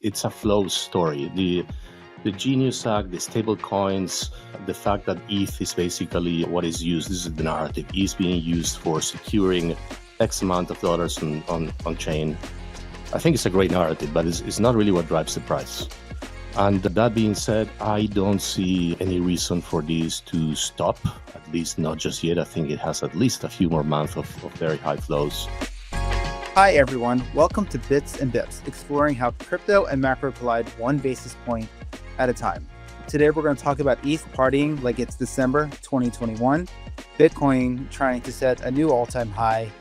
it's a flow story. The Genius Act, the stable coins, the fact that ETH is basically what is used. This is the narrative. ETH is being used for securing X amount of dollars on chain. I think it's a great narrative, but it's not really what drives the price. And that being said, I don't see any reason for this to stop, at least not just yet. I think it has at least a few more months of very high flows. Hi, everyone. Welcome to Bits and Bips, exploring how crypto and macro collide 1 basis point at a time. Today, we're going to talk about ETH partying like it's December 2021, Bitcoin trying to set a new all-time high,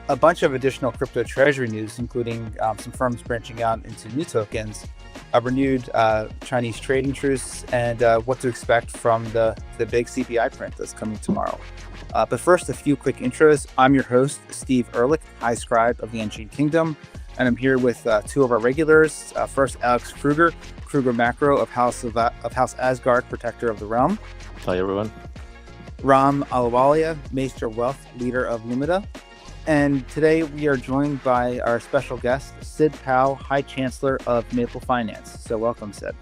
a bunch of additional crypto treasury news, including some firms branching out into new tokens, a renewed Chinese trading truce, and what to expect from the big CPI print that's coming tomorrow. But first, a few quick intros. I'm your host, Steve Ehrlich, High Scribe of the Unchained Kingdom, and I'm here with two of our regulars. First, Alex Kruger, Kruger Macro of House Asgard, Protector of the Realm. Hi, everyone. Ram Ahluwalia, Maester Wealth, leader of Lumida. And today we are joined by our special guest, Sid Powell, High Chancellor of Maple Finance. So welcome, Sid.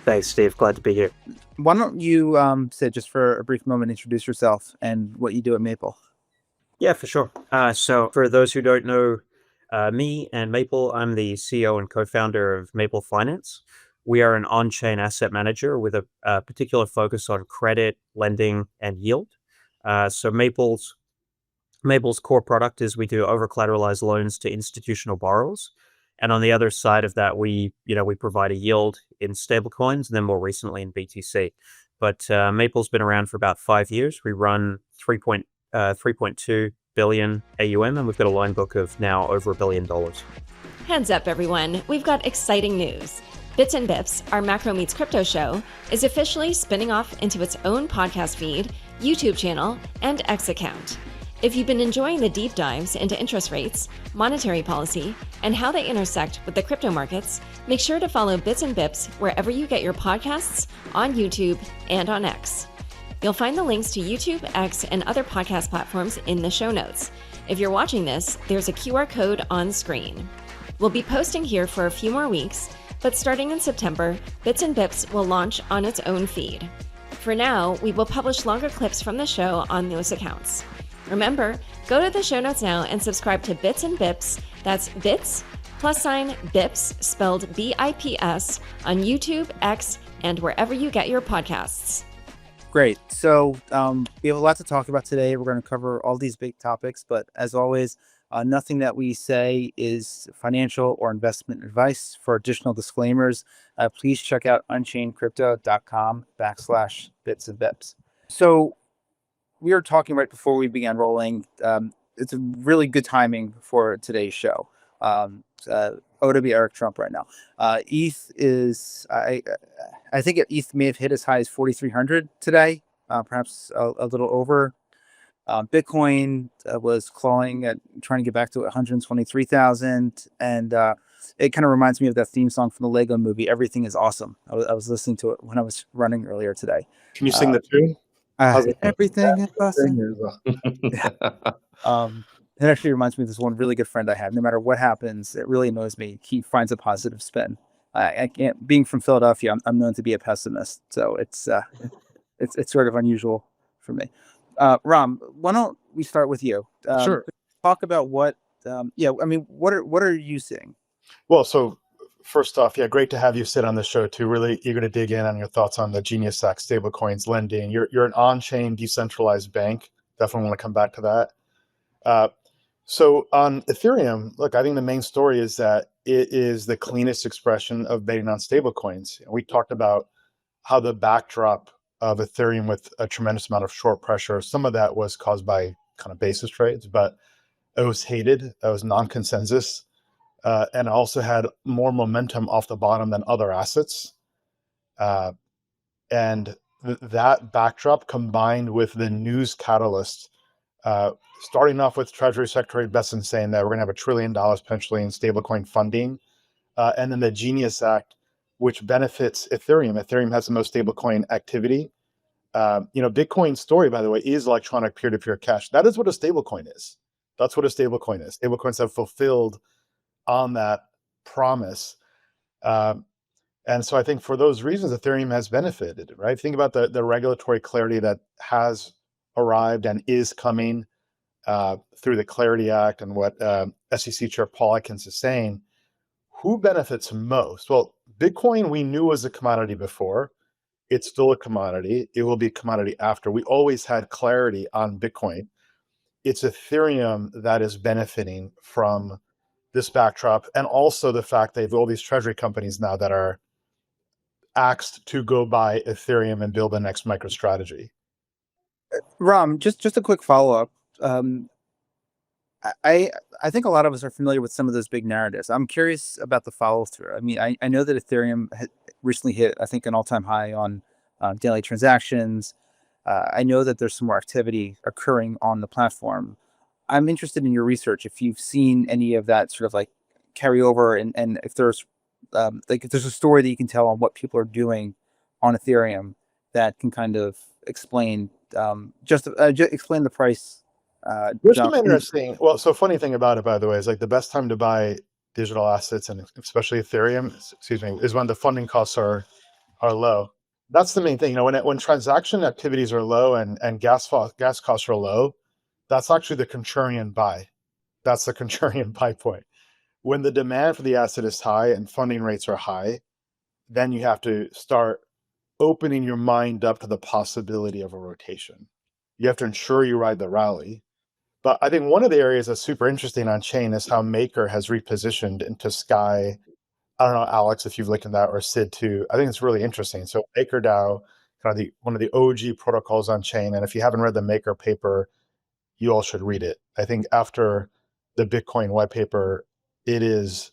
Thanks, Steve. Glad to be here. Why don't you, Sid, just for a brief moment, introduce yourself and what you do at Maple? Yeah, for sure. So for those who don't know me and Maple, I'm the CEO and co-founder of Maple Finance. We are an on-chain asset manager with a particular focus on credit, lending, and yield. So Maple's core product is we do over-collateralized loans to institutional borrowers. And on the other side of that, we provide a yield in stablecoins, and then more recently in BTC. But Maple's been around for about 5 years. We run 3.2 billion AUM, and we've got a loan book of now over $1 billion. Heads up, everyone. We've got exciting news. Bits and Bips, our macro meets crypto show, is officially spinning off into its own podcast feed, YouTube channel, and X account. If you've been enjoying the deep dives into interest rates, monetary policy, and how they intersect with the crypto markets, make sure to follow Bits and Bips wherever you get your podcasts, on YouTube and on X. You'll find the links to YouTube, X, and other podcast platforms in the show notes. If you're watching this, there's a QR code on screen. We'll be posting here for a few more weeks, but starting in September, Bits and Bips will launch on its own feed. For now, we will publish longer clips from the show on those accounts. Remember, go to the show notes now and subscribe to Bits and Bips. That's Bits +Bips, spelled BIPS, on YouTube, X, and wherever you get your podcasts. Great. So we have a lot to talk about today. We're going to cover all these big topics, but as always, nothing that we say is financial or investment advice. For additional disclaimers, please check out unchainedcrypto.com/bits and bips. So we were talking right before we began rolling. It's a really good timing for today's show. OW Eric Trump right now. ETH is, I think ETH may have hit as high as 4,300 today, perhaps a little over. Bitcoin was clawing at trying to get back to 123,000. And it kind of reminds me of that theme song from the Lego movie, Everything is Awesome. I was listening to it when I was running earlier today. Can you sing the tune? Everything is awesome. It actually reminds me of this one really good friend I have. No matter what happens, it really annoys me. He finds a positive spin. I can't. Being from Philadelphia, I'm known to be a pessimist, so it's sort of unusual for me. Ram, why don't we start with you? Sure. Talk about what. What are you seeing? Well, so first off, great to have you sit on the show too. Really eager to dig in on your thoughts on the Genius Act, stablecoins, lending. You're an on-chain decentralized bank. Definitely want to come back to that. So on Ethereum, look, I think the main story is that it is the cleanest expression of betting on stablecoins. We talked about how the backdrop of Ethereum with a tremendous amount of short pressure, some of that was caused by kind of basis trades, but it was hated. It was non-consensus. And also had more momentum off the bottom than other assets. And that backdrop combined with the news catalyst, starting off with Treasury Secretary Besson saying that we're going to have $1 trillion potentially in stablecoin funding, and then the Genius Act, which benefits Ethereum. Ethereum has the most stablecoin activity. Bitcoin's story, by the way, is electronic peer-to-peer cash. That is what a stablecoin is. That's what a stablecoin is. Stablecoins have fulfilled on that promise. Um, and so I think for those reasons, Ethereum has benefited, right? Think about the regulatory clarity that has arrived and is coming through the Clarity Act and what SEC Chair Paul Atkins is saying. Who benefits most? Well, Bitcoin we knew was a commodity before. It's still a commodity. It will be a commodity after. We always had clarity on Bitcoin. It's Ethereum that is benefiting from this backdrop, and also the fact they have all these treasury companies now that are axed to go buy Ethereum and build the next MicroStrategy. Ram, just a quick follow up. I think a lot of us are familiar with some of those big narratives. I'm curious about the follow through. I mean, I know that Ethereum recently hit, I think, an all time high on daily transactions. I know that there's some more activity occurring on the platform. I'm interested in your research. If you've seen any of that sort of like carry over, and if there's like if there's a story that you can tell on what people are doing on Ethereum that can kind of explain just explain the price. There's Jump. some interesting. Well, so funny thing about it, by the way, is like the best time to buy digital assets, and especially Ethereum, excuse me, is when the funding costs are low. That's the main thing. You know, when transaction activities are low and gas costs are low, that's actually the contrarian buy. That's the contrarian buy point. When the demand for the asset is high and funding rates are high, then you have to start opening your mind up to the possibility of a rotation. You have to ensure you ride the rally. But I think one of the areas that's super interesting on chain is how Maker has repositioned into Sky. I don't know, Alex, if you've looked at that, or Sid too. I think it's really interesting. So MakerDAO, kind of one of the OG protocols on chain. And if you haven't read the Maker paper, you all should read it. I think after the Bitcoin white paper, it is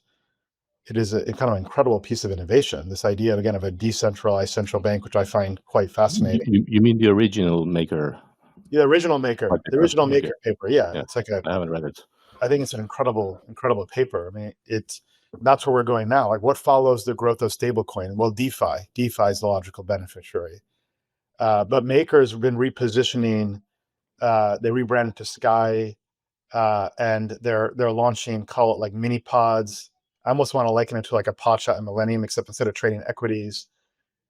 a kind of incredible piece of innovation. This idea, again, of a decentralized central bank, which I find quite fascinating. You mean the original Maker? The original Maker paper. Yeah, Yeah, it's like I haven't read it. I think it's an incredible paper. I mean, that's where we're going now. Like, what follows the growth of stablecoin? Well, DeFi. DeFi is the logical beneficiary. But Maker's been repositioning. They rebranded to Sky, and they're launching, call it like mini pods. I almost want to liken it to like a pod shot in Millennium, except instead of trading equities,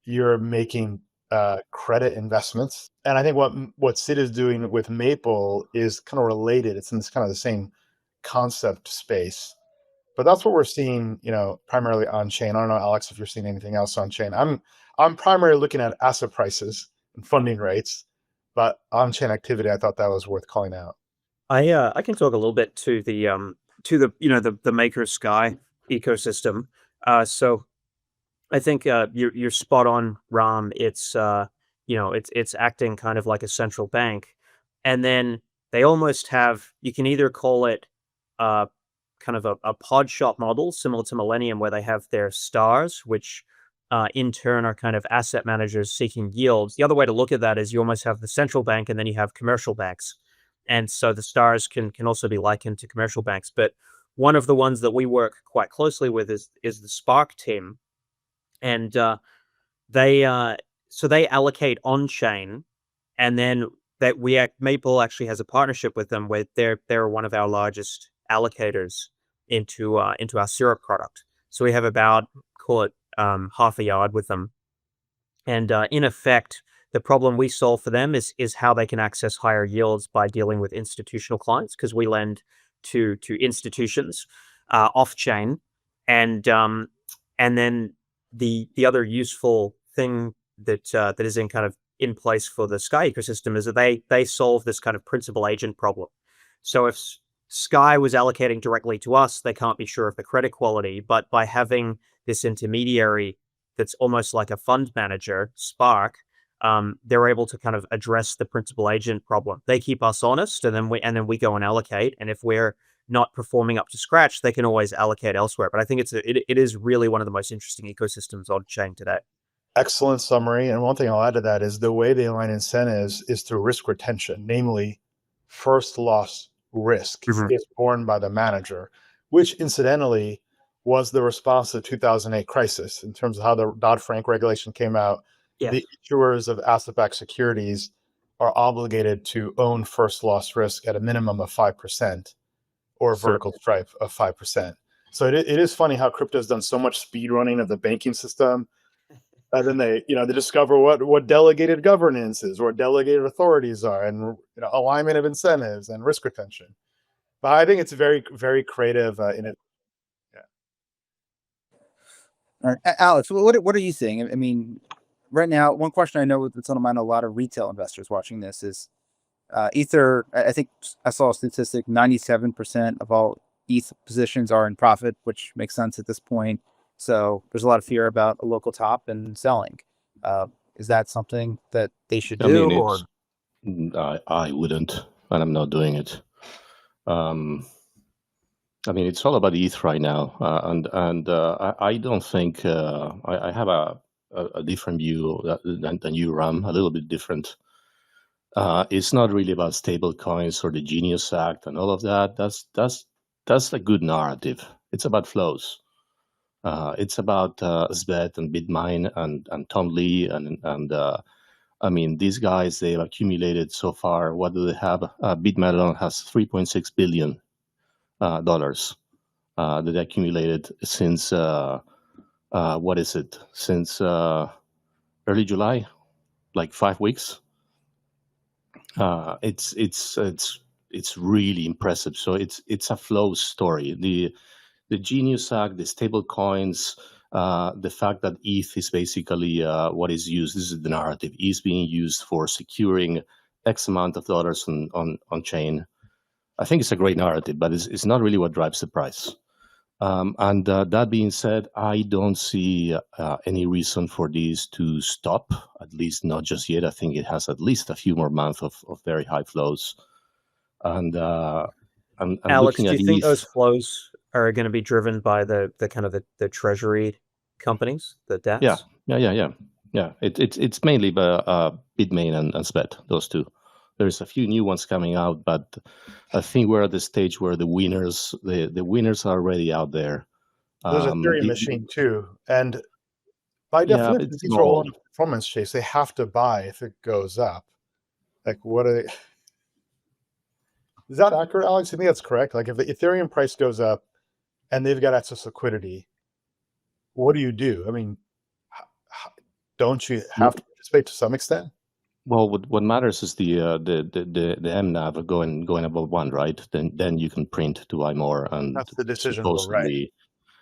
you're making credit investments. And I think what Sid is doing with Maple is kind of related. It's in this kind of the same concept space. But that's what we're seeing, you know, primarily on chain. I don't know, Alex, if you're seeing anything else on chain. I'm primarily looking at asset prices and funding rates, but on chain activity, I thought that was worth calling out. I can talk a little bit to the the Maker Sky ecosystem. So I think you're spot on, Ram. It's it's acting kind of like a central bank, and then they almost have, you can either call it kind of a pod shop model similar to Millennium, where they have their stars, which in turn are kind of asset managers seeking yields. The other way to look at that is you almost have the central bank, and then you have commercial banks, and so the stars can also be likened to commercial banks. But one of the ones that we work quite closely with is the Spark team. And they allocate on chain, and then Maple actually has a partnership with them where they're one of our largest allocators into our syrup product. So we have about, call it half a yard with them, and in effect, the problem we solve for them is how they can access higher yields by dealing with institutional clients, because we lend to institutions off chain, and then the other useful thing that is in place for the Sky ecosystem is that they solve this kind of principal agent problem. So if Sky was allocating directly to us, they can't be sure of the credit quality, but by having this intermediary that's almost like a fund manager, Spark, they're able to kind of address the principal agent problem. They keep us honest, and then we go and allocate. And if we're not performing up to scratch, they can always allocate elsewhere. But I think it is really one of the most interesting ecosystems on chain today. Excellent summary. And one thing I'll add to that is the way they align incentives is through risk retention, namely first loss risk is borne by the manager, which incidentally was the response to the 2008 crisis in terms of how the Dodd-Frank regulation came out. Yeah. The issuers of asset-backed securities are obligated to own first loss risk at a minimum of 5%. Or a vertical stripe of 5%. So it is funny how crypto has done so much speed running of the banking system. And then they discover what delegated governance is, what delegated authorities are, and alignment of incentives and risk retention. But I think it's very, very creative in it. Yeah. All right. Alex, what are you seeing? I mean, right now, one question I know that's on the mind of a lot of retail investors watching this is Ether. I think I saw a statistic: 97% of all ETH positions are in profit, which makes sense at this point. So there's a lot of fear about a local top and selling. Is that something that they should I do? mean, Or I wouldn't, and I'm not doing it. I mean, it's all about ETH right now, I don't think I have a different view than you, Ram. A little bit different. It's not really about stable coins or the Genius Act and all of that. That's a good narrative. It's about flows. It's about SBET and BitMine and Tom Lee and I mean, these guys, they've accumulated so far. What do they have? BitMine alone has $3.6 billion that they accumulated since what is it? Since early July, like 5 weeks. It's really impressive. So it's a flow story. The Genius Act, the stable coins, the fact that ETH is basically what is used. This is the narrative. ETH is being used for securing X amount of dollars on chain. I think it's a great narrative, but it's not really what drives the price. That being said, I don't see any reason for this to stop, at least not just yet. I think it has at least a few more months of very high flows. And I'm Alex, looking do at you think ETH. those flows are going to be driven by the kind of the treasury companies, the debts? Yeah. It's mainly BitMine and SBET, those two. There's a few new ones coming out, but I think we're at the stage where the winners are already out there. There's a Ethereum machine too, and by Yeah, definition, it's these are all small. performance chase. They have to buy if it goes up. Like, what are they? Is that accurate, Alex? To me, that's correct. Like, if the Ethereum price goes up and they've got excess liquidity, what do you do? I mean, don't you have to participate to some extent? Well, what matters is the mNAV going above 1, right? Then you can print to buy more, and That's the decision rule, right? supposedly,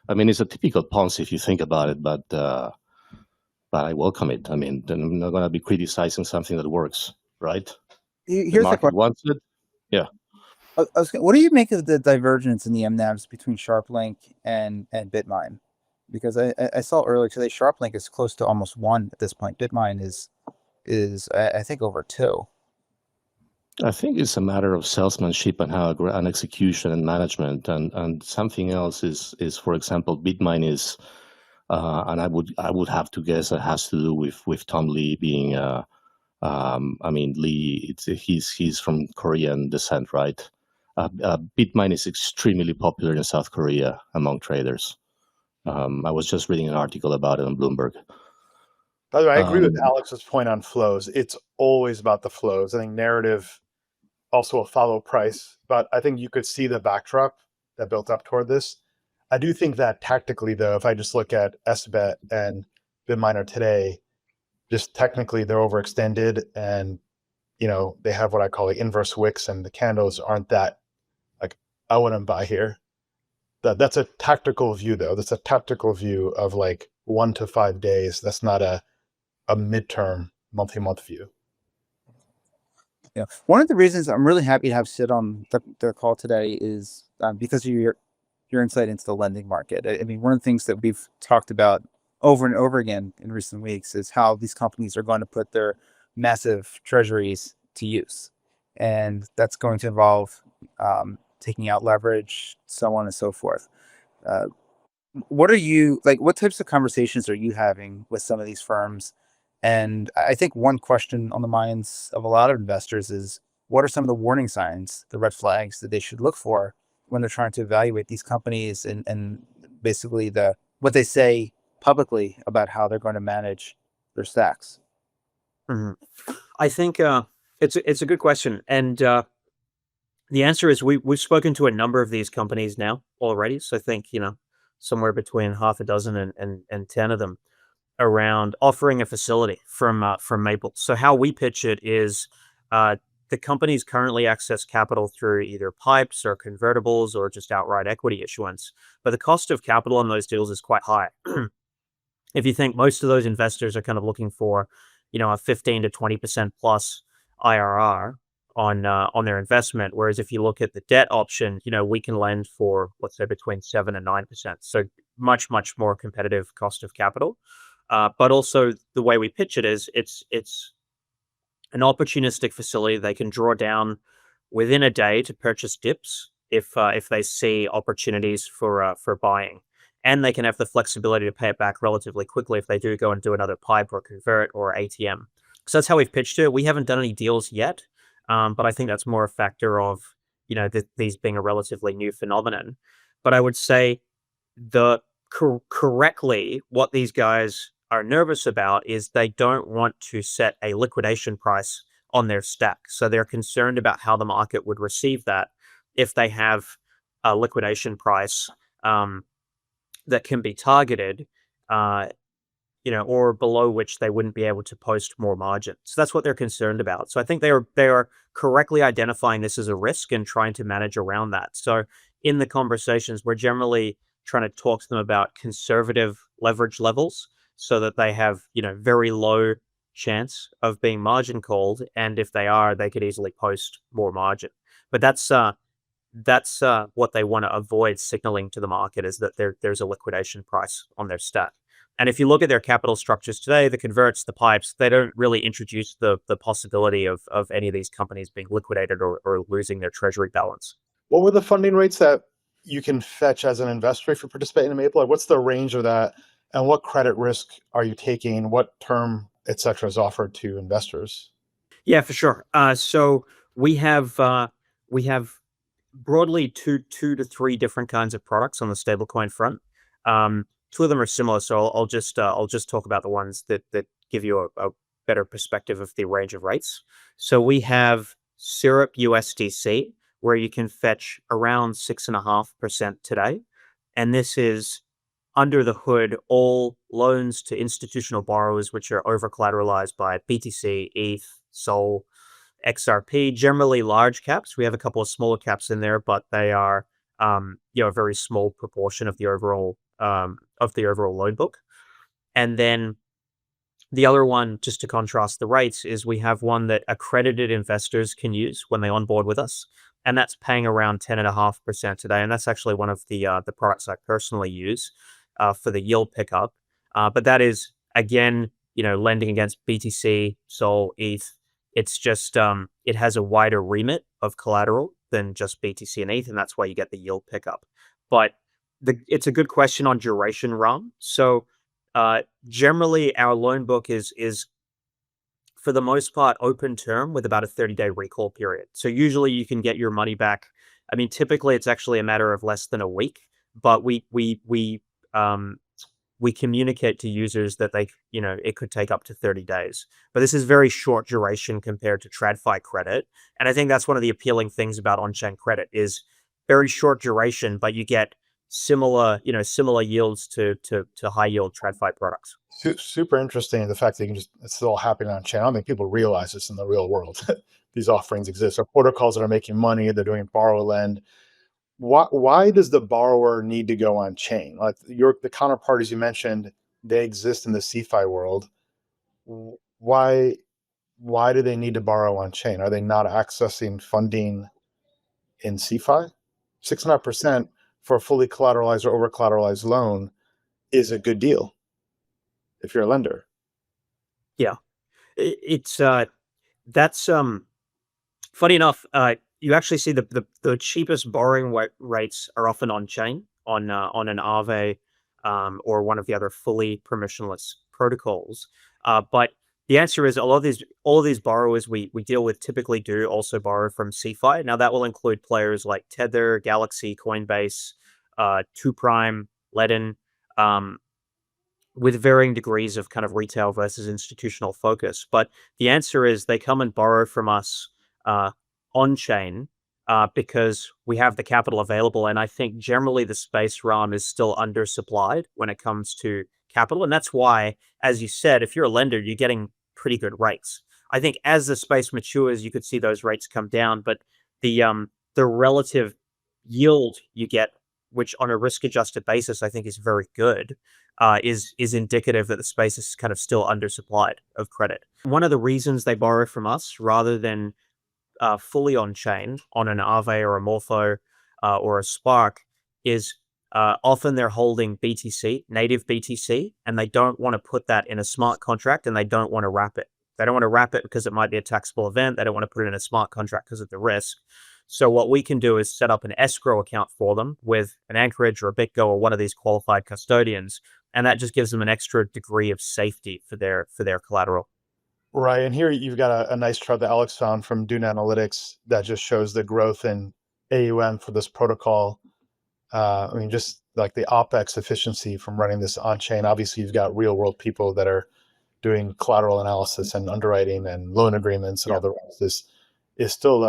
I mean, it's a typical Ponzi if you think about it, but I welcome it. I mean, then I'm not going to be criticizing something that works, right? The here's the market question. wants it. Yeah. What do you make of the divergence in the mNAVs between SharpLink and BitMine? Because I saw earlier today, SharpLink is close to almost 1 at this point. BitMine is I think over 2. I think it's a matter of salesmanship and and execution and management, and something else is for example, BitMine is, and I would have to guess it has to do with Tom Lee being, I mean, Lee, he's from Korean descent, right? BitMine is extremely popular in South Korea among traders. I was just reading an article about it on Bloomberg. By the way, I agree with Alex's point on flows. It's always about the flows. I think narrative also will follow price, but I think you could see the backdrop that built up toward this. I do think that tactically, though, if I just look at SBET and BitMiner today, just technically they're overextended, and they have what I call like inverse wicks, and the candles aren't that, like, I wouldn't buy here. That's a tactical view, though. That's a tactical view of like 1 to 5 days. That's not a midterm multi-month view. Yeah, one of the reasons I'm really happy to have Sid on the call today is because of your insight into the lending market. I mean, one of the things that we've talked about over and over again in recent weeks is how these companies are going to put their massive treasuries to use, and that's going to involve taking out leverage, so on and so forth. What are you like? What types of conversations are you having with some of these firms? And I think one question on the minds of a lot of investors is, what are some of the warning signs, the red flags that they should look for when they're trying to evaluate these companies and basically what they say publicly about how they're going to manage their stacks? Mm-hmm. I think it's a good question, and The answer is we've spoken to a number of these companies now already. So I think, somewhere between half a dozen and 10 of them around offering a facility from Maple. So how we pitch it is the companies currently access capital through either pipes or convertibles or just outright equity issuance. But the cost of capital on those deals is quite high. If you think most of those investors are kind of looking for, a 15 to 20% plus IRR on their investment, whereas if you look at the debt option, we can lend for, let's say, between 7 and 9%. So much more competitive cost of capital. But also the way we pitch it is it's an opportunistic facility they can draw down within a day to purchase dips if they see opportunities for buying, and they can have the flexibility to pay it back relatively quickly if they do go and do another pipe or convert or ATM. So that's how we've pitched it. We haven't done any deals yet, but I think that's more a factor of these being a relatively new phenomenon. But I would say correctly what these guys are nervous about is they don't want to set a liquidation price on their stack. So they're concerned about how the market would receive that if they have a liquidation price that can be targeted, or below which they wouldn't be able to post more margin. So that's what they're concerned about. So I think they are correctly identifying this as a risk and trying to manage around that. So in the conversations, we're generally trying to talk to them about conservative leverage levels so that they have, very low chance of being margin called. And if they are, they could easily post more margin. But that's what they want to avoid signaling to the market, is that there's a liquidation price on their stack. And if you look at their capital structures today, the converts, the pipes, they don't really introduce the possibility of any of these companies being liquidated or losing their treasury balance. What were the funding rates that you can fetch as an investor if you're participating in Maple? Like, what's the range of that? And what credit risk are you taking? What term, et cetera, is offered to investors? Yeah, for sure. So we have broadly two to three different kinds of products on the stablecoin front. Two of them are similar, so I'll just talk about the ones that give you a better perspective of the range of rates. So we have Syrup USDC, where you can fetch around 6.5% today, and this is under the hood all loans to institutional borrowers, which are over collateralized by BTC, ETH, Sol, XRP, generally large caps. We have a couple of smaller caps in there, but they are a very small proportion of the overall loan book. And then the other one, just to contrast the rates, is we have one that accredited investors can use when they onboard with us, and that's paying around 10.5% today. And that's actually one of the products I personally use for the yield pickup. But that is, again, lending against BTC, Sol, ETH. It's just it has a wider remit of collateral than just BTC and ETH, and that's why you get the yield pickup. But it's a good question on duration, Ram. So generally, our loan book is for the most part open term with about a 30-day recall period. So usually you can get your money back. I mean, typically it's actually a matter of less than a week, but we communicate to users that it could take up to 30 days. But this is very short duration compared to TradFi credit. And I think that's one of the appealing things about on-chain credit is very short duration, but you get similar yields to high yield TradFi products. Super interesting. The fact that it's all happening on chain. I don't think people realize this in the real world. These offerings exist. Or protocols that are making money, they're doing borrow lend. Why does the borrower need to go on chain? Like the counterparties you mentioned, they exist in the CeFi world. Why do they need to borrow on chain? Are they not accessing funding in CeFi? 6.5% for a fully collateralized or over collateralized loan is a good deal if you're a lender. Yeah, it's that's funny enough. You actually see the cheapest borrowing rates are often on chain on an Aave or one of the other fully permissionless protocols. But the answer is all of these borrowers we deal with typically do also borrow from CeFi. Now that will include players like Tether, Galaxy, Coinbase, 2Prime, Ledin, with varying degrees of kind of retail versus institutional focus. But the answer is they come and borrow from us on chain because we have the capital available. And I think generally the space realm is still undersupplied when it comes to capital. And that's why, as you said, if you're a lender, you're getting pretty good rates. I think as the space matures, you could see those rates come down, but the relative yield you get, which on a risk-adjusted basis, I think is very good, is indicative that the space is kind of still undersupplied of credit. One of the reasons they borrow from us rather than fully on-chain on an Aave or a Morpho or a Spark is often they're holding BTC, native BTC, and they don't want to put that in a smart contract, and they don't want to wrap it. They don't want to wrap it because it might be a taxable event. They don't want to put it in a smart contract because of the risk. So what we can do is set up an escrow account for them with an Anchorage or a BitGo or one of these qualified custodians, and that just gives them an extra degree of safety for their collateral. Right. And here you've got a nice chart that Alex found from Dune Analytics that just shows the growth in AUM for this protocol. I mean, just like the OpEx efficiency from running this on-chain. Obviously, you've got real world people that are doing collateral analysis and underwriting and loan agreements and all the rest. This is still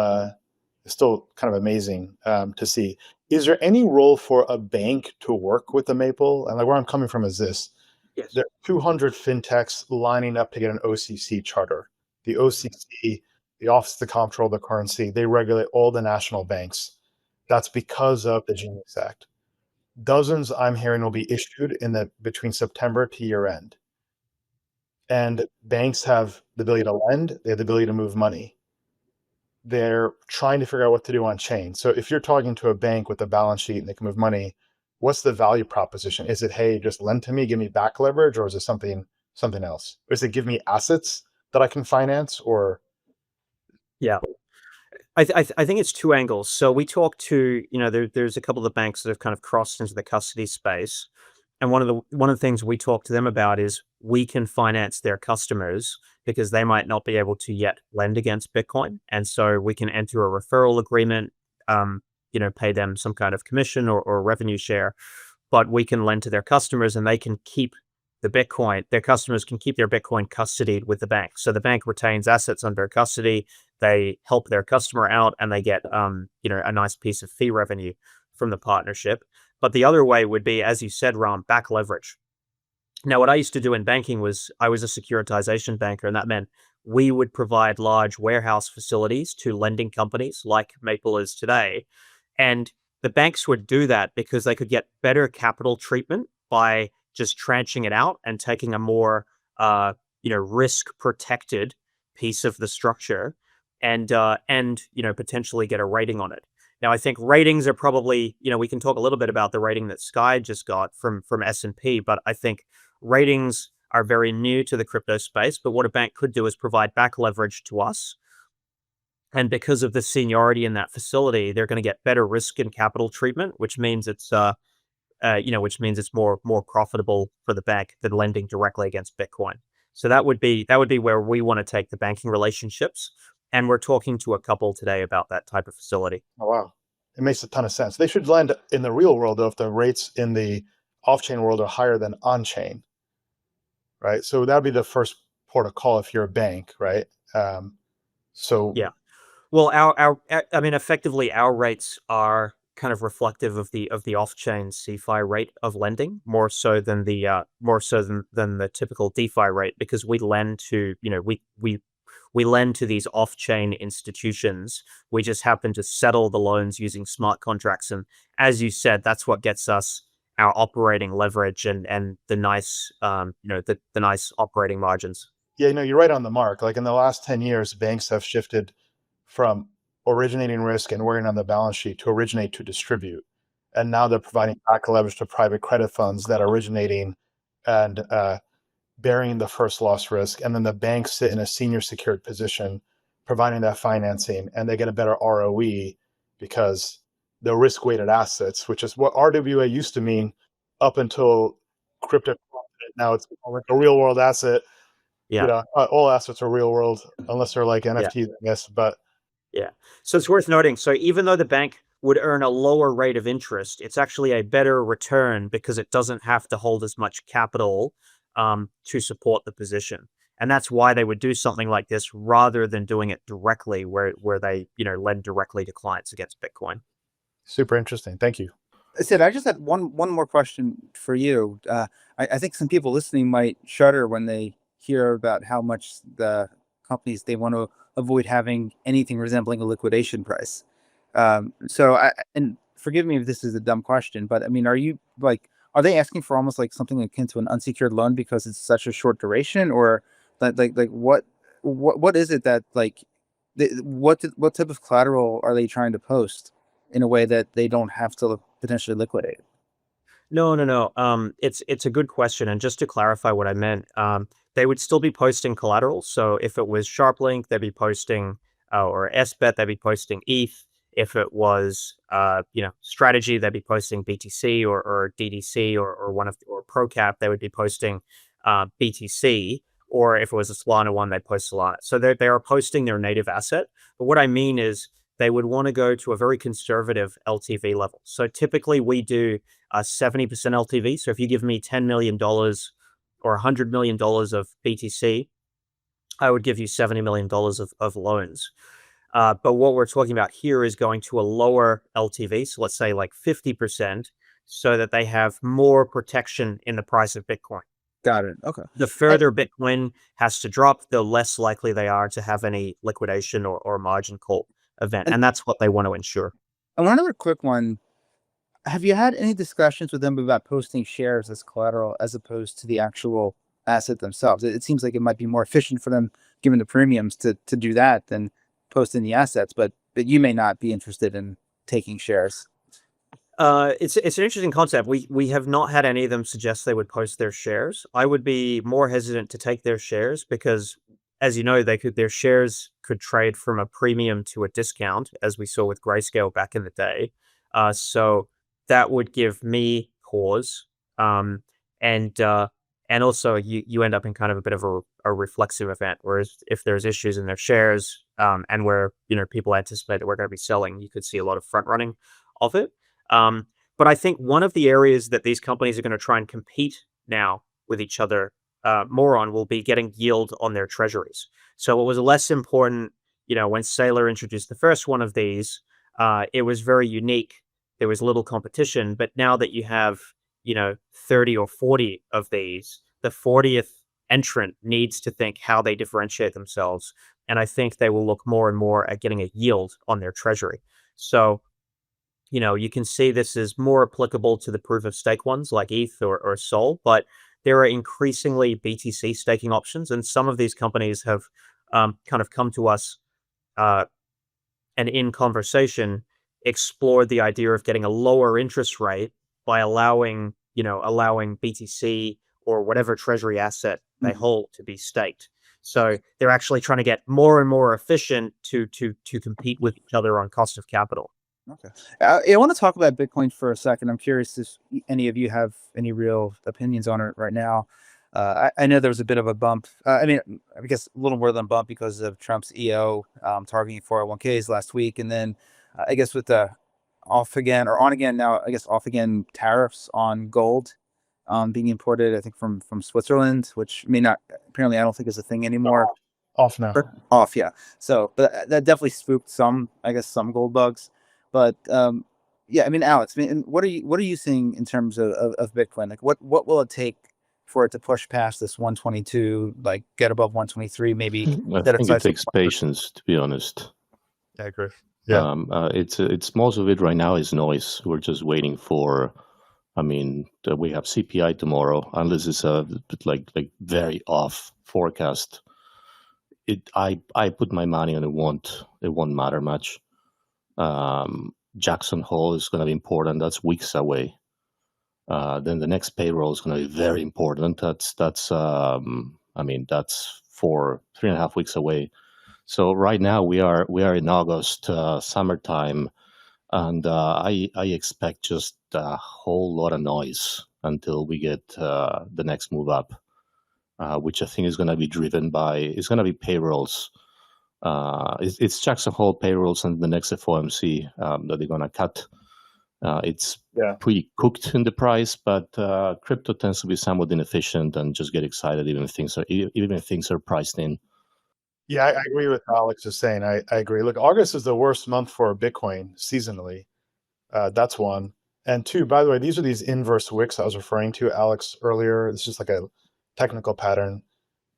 kind of amazing to see. Is there any role for a bank to work with the Maple? And like where I'm coming from is this. Yes. There are 200 fintechs lining up to get an OCC charter. The OCC, the Office of the Comptroller of the Currency, they regulate all the national banks. That's because of the Genius Act. Dozens, I'm hearing, will be issued between September to year end. And banks have the ability to lend, they have the ability to move money. They're trying to figure out what to do on chain. So if you're talking to a bank with a balance sheet and they can move money, what's the value proposition? Is it, hey, just lend to me, give me back leverage, or is it something else? Or is it give me assets that I can finance? Or yeah, I think it's two angles. So we talked to, there's a couple of the banks that have kind of crossed into the custody space. And one of the things we talk to them about is we can finance their customers because they might not be able to yet lend against Bitcoin. And so we can enter a referral agreement, pay them some kind of commission or revenue share, but we can lend to their customers and they can keep the Bitcoin. Their customers can keep their Bitcoin custodied with the bank. So the bank retains assets under custody. They help their customer out and they get, a nice piece of fee revenue from the partnership. But the other way would be, as you said, Ron, back leverage. Now, what I used to do in banking was I was a securitization banker, and that meant we would provide large warehouse facilities to lending companies like Maple is today. And the banks would do that because they could get better capital treatment by just tranching it out and taking a more, risk protected piece of the structure and potentially get a rating on it. Now, I think ratings are probably, we can talk a little bit about the rating that Sky just got from S&P, but I think ratings are very new to the crypto space. But what a bank could do is provide back leverage to us. And because of the seniority in that facility, they're going to get better risk and capital treatment, which means it's more profitable for the bank than lending directly against Bitcoin. So that would be where we want to take the banking relationships. And we're talking to a couple today about that type of facility. Oh, wow. It makes a ton of sense. They should lend in the real world, though, if the rates in the off-chain world are higher than on-chain, right? So that would be the first port of call if you're a bank, right? Yeah. Well, effectively, our rates are kind of reflective of the off-chain CeFi rate of lending, more so than the typical DeFi rate, because we lend to, we lend to these off-chain institutions. We just happen to settle the loans using smart contracts. And as you said, that's what gets us our operating leverage and the nice, the nice operating margins. Yeah, you're right on the mark. Like in the last 10 years, banks have shifted from originating risk and wearing on the balance sheet to originate to distribute. And now they're providing back leverage to private credit funds that are originating and bearing the first loss risk, and then the banks sit in a senior secured position providing that financing, and they get a better ROE because the risk-weighted assets, which is what RWA used to mean up until crypto. Now it's like a real-world asset. Yeah, all assets are real-world unless they're like NFTs, I guess. But yeah, so it's worth noting. So even though the bank would earn a lower rate of interest, it's actually a better return because it doesn't have to hold as much capital to support the position. And that's why they would do something like this rather than doing it directly where they, lend directly to clients against Bitcoin. Super interesting. Thank you. Sid, I just had one more question for you. I think some people listening might shudder when they hear about how much the companies they want to avoid having anything resembling a liquidation price. And forgive me if this is a dumb question, but I mean, are they asking for almost like something akin to an unsecured loan because it's such a short duration, or what is it that what type of collateral are they trying to post in a way that they don't have to potentially liquidate? No. It's a good question, and just to clarify what I meant, they would still be posting collateral. So if it was SharpLink, they'd be posting, or SBET, they'd be posting ETH. If it was, strategy, they'd be posting BTC or DDC or ProCap, they would be posting BTC. Or if it was a Solana one, they'd post Solana. So they are posting their native asset. But what I mean is they would want to go to a very conservative LTV level. So typically we do a 70% LTV. So if you give me $10 million or $100 million of BTC, I would give you $70 million of loans. But what we're talking about here is going to a lower LTV. So let's say like 50%, so that they have more protection in the price of Bitcoin. Got it. Okay. The further Bitcoin has to drop, the less likely they are to have any liquidation or margin call event. And that's what they want to ensure. And one other quick one. Have you had any discussions with them about posting shares as collateral as opposed to the actual asset themselves? It seems like it might be more efficient for them, given the premiums, to do that than posting the assets, but you may not be interested in taking shares. It's an interesting concept. We have not had any of them suggest they would post their shares. I would be more hesitant to take their shares because, as you know, their shares could trade from a premium to a discount, as we saw with Grayscale back in the day. So that would give me pause. And also you end up in kind of a bit of a reflexive event, whereas if there's issues in their shares, and where, people anticipate that we're going to be selling, you could see a lot of front running of it. But I think one of the areas that these companies are going to try and compete now with each other more on will be getting yield on their treasuries. So it was less important, when Saylor introduced the first one of these, it was very unique. There was little competition, but now that you have, 30 or 40 of these, the 40th entrant needs to think how they differentiate themselves. And I think they will look more and more at getting a yield on their treasury. So, you can see this is more applicable to the proof of stake ones like ETH or Sol, but there are increasingly BTC staking options. And some of these companies have kind of come to us and in conversation explored the idea of getting a lower interest rate by allowing BTC or whatever treasury asset they hold to be staked. So they're actually trying to get more and more efficient to compete with each other on cost of capital. Okay. I want to talk about Bitcoin for a second. I'm curious if any of you have any real opinions on it right now. I know there was a bit of a bump. I guess a little more than a bump because of Trump's EO targeting 401ks last week. And then I guess with the off again or on again now, I guess off again tariffs on gold being imported, I think from Switzerland, which apparently I don't think is a thing anymore. Off now. Off, yeah. So, but that definitely spooked some gold bugs. But Alex, what are you seeing in terms of Bitcoin? Like, what will it take for it to push past this 122, like get above 123, maybe? I think it takes patience, to be honest. I agree. Yeah. It's most of it right now is noise. We're just waiting for. We have CPI tomorrow. Unless it's a like very off forecast, I put my money on it won't matter much. Jackson Hole is going to be important. That's weeks away. Then the next payroll is going to be very important. That's 3.5 weeks away. So right now we are in August, summertime, and I expect just a whole lot of noise until we get the next move up, which I think is going to be driven by payrolls. It's Jackson Hole payrolls and the next FOMC that they're going to cut It's Yeah. pretty cooked in the price, but crypto tends to be somewhat inefficient and just get excited even if things are priced in. Yeah, I agree with Alex is saying. I agree. Look, August is the worst month for Bitcoin seasonally. That's one. And two, by the way, these are these inverse wicks I was referring to, Alex, earlier. It's just like a technical pattern.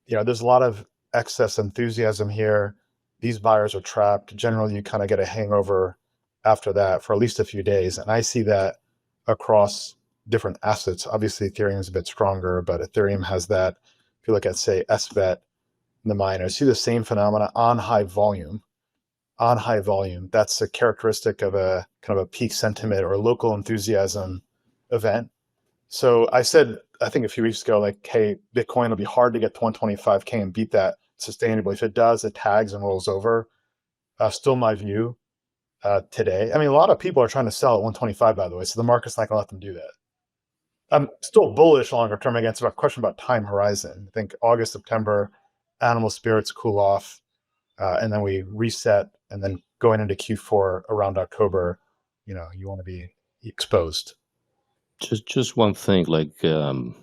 There's a lot of excess enthusiasm here. These buyers are trapped. Generally, you kind of get a hangover after that for at least a few days. And I see that across different assets. Obviously, Ethereum is a bit stronger, but Ethereum has that. If you look at, say, SBET, the miners, see the same phenomena on high volume. On high volume, that's a characteristic of a kind of a peak sentiment or local enthusiasm event. So I said, I think a few weeks ago, like, hey, Bitcoin will be hard to get to 125K and beat that sustainably. If it does, it tags and rolls over. Still my view today. I mean, a lot of people are trying to sell at 125, by the way, so the market's not going to let them do that. I'm still bullish longer term. Again, it's about a question about time horizon. I think August, September, animal spirits cool off, and then we reset, and then going into Q4 around October, you want to be exposed. Just one thing, like 8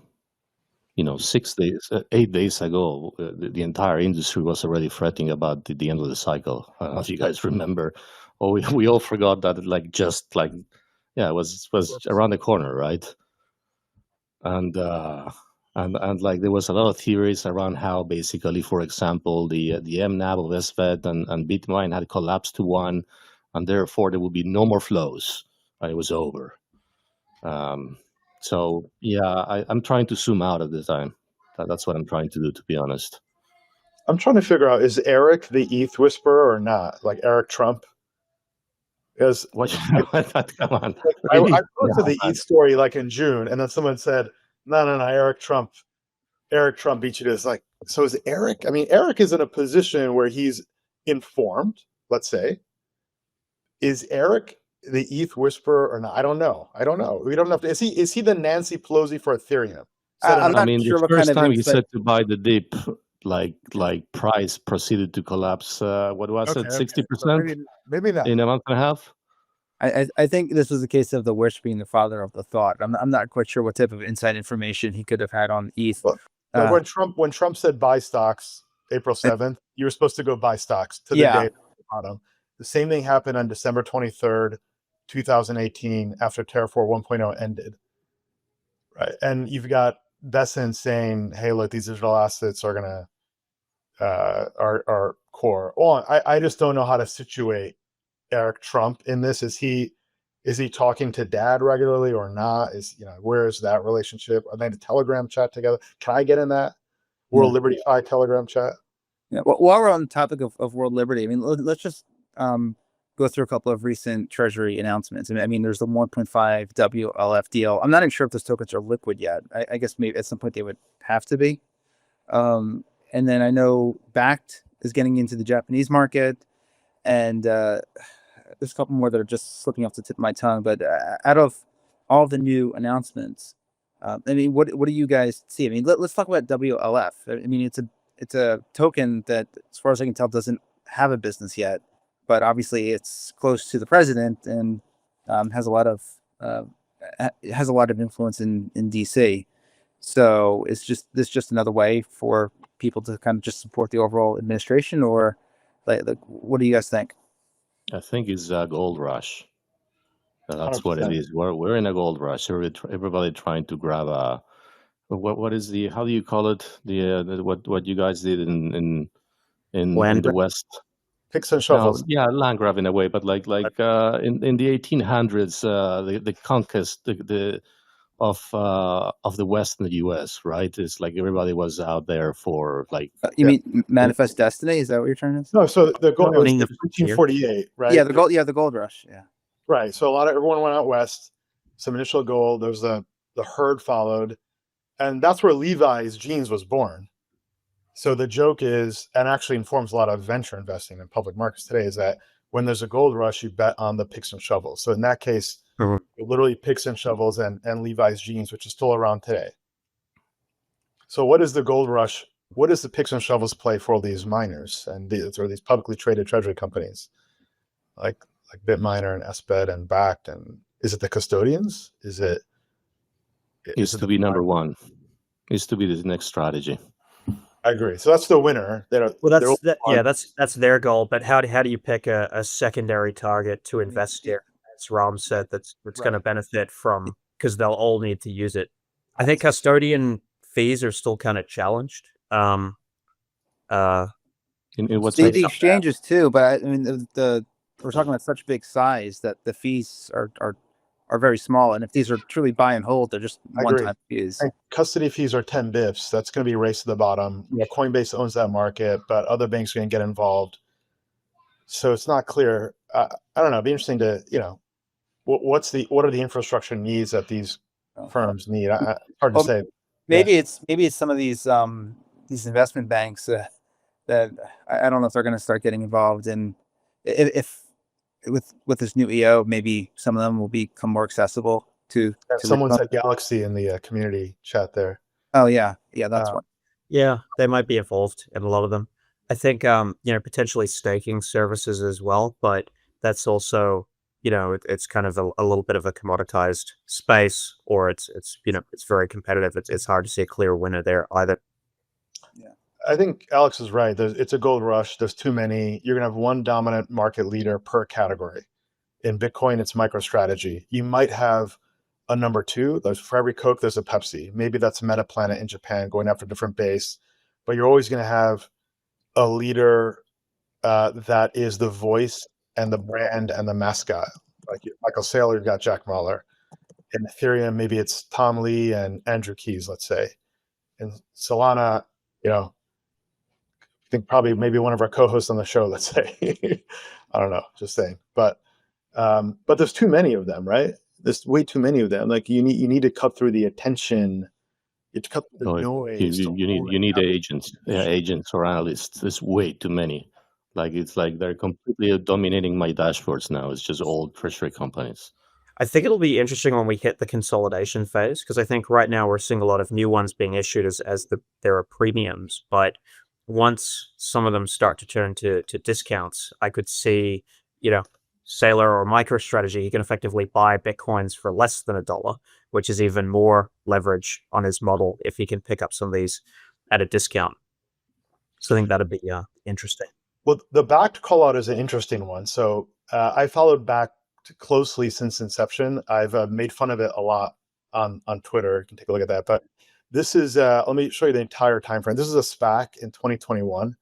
days ago, the entire industry was already fretting about the end of the cycle. I don't know if you guys remember. Oh, we all forgot that it was around the corner, right? And like there was a lot of theories around how basically, for example, the mNAV of SBET and BitMine had collapsed to 1, and therefore there would be no more flows. It was over. So yeah, I'm trying to zoom out at the time. That's what I'm trying to do, to be honest. I'm trying to figure out, is Eric the ETH whisperer or not? Like Eric Trump? Because What? Come on. I Really? posted the ETH story like in June, and then someone said, no, Eric Trump beat you to this. Like, so is Eric? I mean, Eric is in a position where he's informed, let's say. Is Eric the ETH whisperer or not? I don't know. We don't know. Is he the Nancy Pelosi for Ethereum? I'm not the sure what first kind of time he insight. said to buy the dip, like price proceeded to collapse. What was it? 60%? Maybe not. In a month and a half. I think this was a case of the wish being the father of the thought. I'm not quite sure what type of inside information he could have had on ETH. But when Trump said buy stocks April 7th, you were supposed to go buy stocks to the day at the bottom. The same thing happened on December 23rd, 2018, after Terraform 1.0 ended. Right. And you've got Besson saying, hey, look, these digital assets are gonna are core. Well, I just don't know how to situate Eric Trump in this. Is he talking to dad regularly or not? Where is that relationship? Are they in a Telegram chat together? Can I get in that World Liberty Fi Telegram chat? Yeah. Well, while we're on the topic of World Liberty, I mean, let's just go through a couple of recent Treasury announcements. I mean, there's the 1.5 WLF deal. I'm not even sure if those tokens are liquid yet. I guess maybe at some point they would have to be. And then I know Backed is getting into the Japanese market, and there's a couple more that are just slipping off the tip of my tongue. But out of all the new announcements, I mean, what do you guys see? I mean, let's talk about WLF. I mean, it's a token that, as far as I can tell, doesn't have a business yet, but obviously it's close to the president and has a lot of influence in DC. So it's just another way for people to kind of just support the overall administration, or like what do you guys think? I think it's a gold rush. That's 100%. What it is. We're in a gold rush. Everybody trying to grab a what is the, how do you call it, the what you guys did in the West? Picks and shovels. No, yeah, land grab in a way, but like in the 1800s, the conquest of the West in the U.S., right? It's like everybody was out there for like. You mean Manifest Destiny? Is that what you're trying to say? No, so the gold was 1948, right? Yeah, the gold rush. Yeah. Right. So everyone went out west. Some initial gold. There was the herd followed, and that's where Levi's Jeans was born. So the joke is, and actually informs a lot of venture investing in public markets today, is that when there's a gold rush, you bet on the picks and shovels. So in that case, literally picks and shovels and Levi's Jeans, which is still around today. So what is the gold rush? What is the picks and shovels play for all these miners and these publicly traded treasury companies like BitMiner and SBET and Backed and Is it the custodians? Is it To be number one. Is to be the next strategy. I agree. So that's the winner. Well, that's their goal. But how do you pick a secondary target to invest here? As Ram said, that's going to benefit from, because they'll all need to use it. I think custodian fees are still kind of challenged. In what the sense? exchanges too, but I mean we're talking about such big size that the fees are very small, and if these are truly buy and hold, they're just one-time fees. And custody fees are 10 bips. That's going to be a race to the bottom. Yeah, Coinbase owns that market, but other banks are going to get involved. So it's not clear. I don't know. It'd be interesting to, what are the infrastructure needs that these firms need? Hard to say. Maybe it's some of these investment banks that I don't know if they're going to start getting involved in. If with this new EO, maybe some of them will become more accessible to someone said Galaxy in the community chat there. Oh yeah, that's one. Yeah, they might be involved in a lot of them. I think potentially staking services as well, but that's also it's kind of a little bit of a commoditized space, or it's very competitive. It's hard to see a clear winner there either. Yeah, I think Alex is right. It's a gold rush. There's too many. You're gonna have one dominant market leader per category. In Bitcoin, it's MicroStrategy. You might have a number two. For every Coke, there's a Pepsi. Maybe that's MetaPlanet in Japan going after a different base, but you're always going to have a leader that is the voice and the brand and the mascot. Like Michael Saylor, you've got Jack Mahler. In Ethereum, maybe it's Tom Lee and Andrew Keys, let's say. In Solana, I think probably maybe one of our co-hosts on the show, let's say. I don't know, just saying. But there's too many of them, right? There's way too many of them. Like you need to cut through the attention. You have to cut through the noise. You need agents, agents or analysts. There's way too many. Like it's like they're completely dominating my dashboards now. It's just all treasury companies. I think it'll be interesting when we hit the consolidation phase, because I think right now we're seeing a lot of new ones being issued as there are premiums. But once some of them start to turn to discounts, I could see, Saylor or MicroStrategy, he can effectively buy Bitcoins for less than $1, which is even more leverage on his model if he can pick up some of these at a discount. So I think that'd be interesting. Well, the backed call out is an interesting one. So I followed back closely since inception. I've made fun of it a lot on Twitter. You can take a look at that. But this is, let me show you the entire time frame. This is a SPAC in 2021.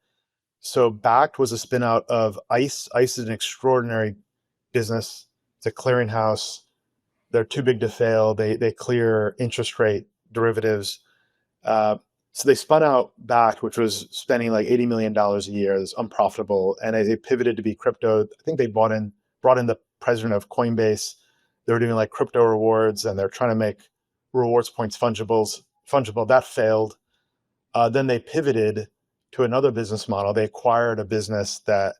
So backed was a spin out of ICE. ICE is an extraordinary business. It's a clearinghouse. They're too big to fail. They clear interest rate derivatives. So they spun out backed, which was spending like $80 million a year. It's unprofitable. And they pivoted to be crypto. I think they brought in the president of Coinbase. They were doing like crypto rewards, and they're trying to make rewards points fungible. That failed. Then they pivoted to another business model. They acquired a business that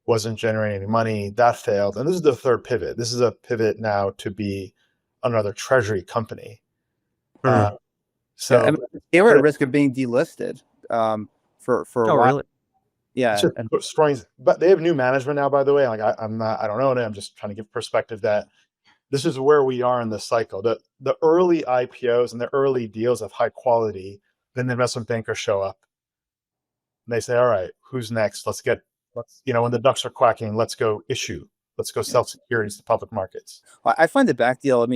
wasn't generating any money. That failed. And this is the third pivot. This is a pivot now to be another treasury company. So they were at risk of being delisted for a while. Really? Yeah. But they have new management now, by the way. Like I don't know. I'm just trying to give perspective that this is where we are in the cycle. The early IPOs and the early deals of high quality, then the investment bankers show up. And they say, all right, who's next? When the ducks are quacking, let's go issue. Let's go sell securities to public markets. Well, I find the back deal,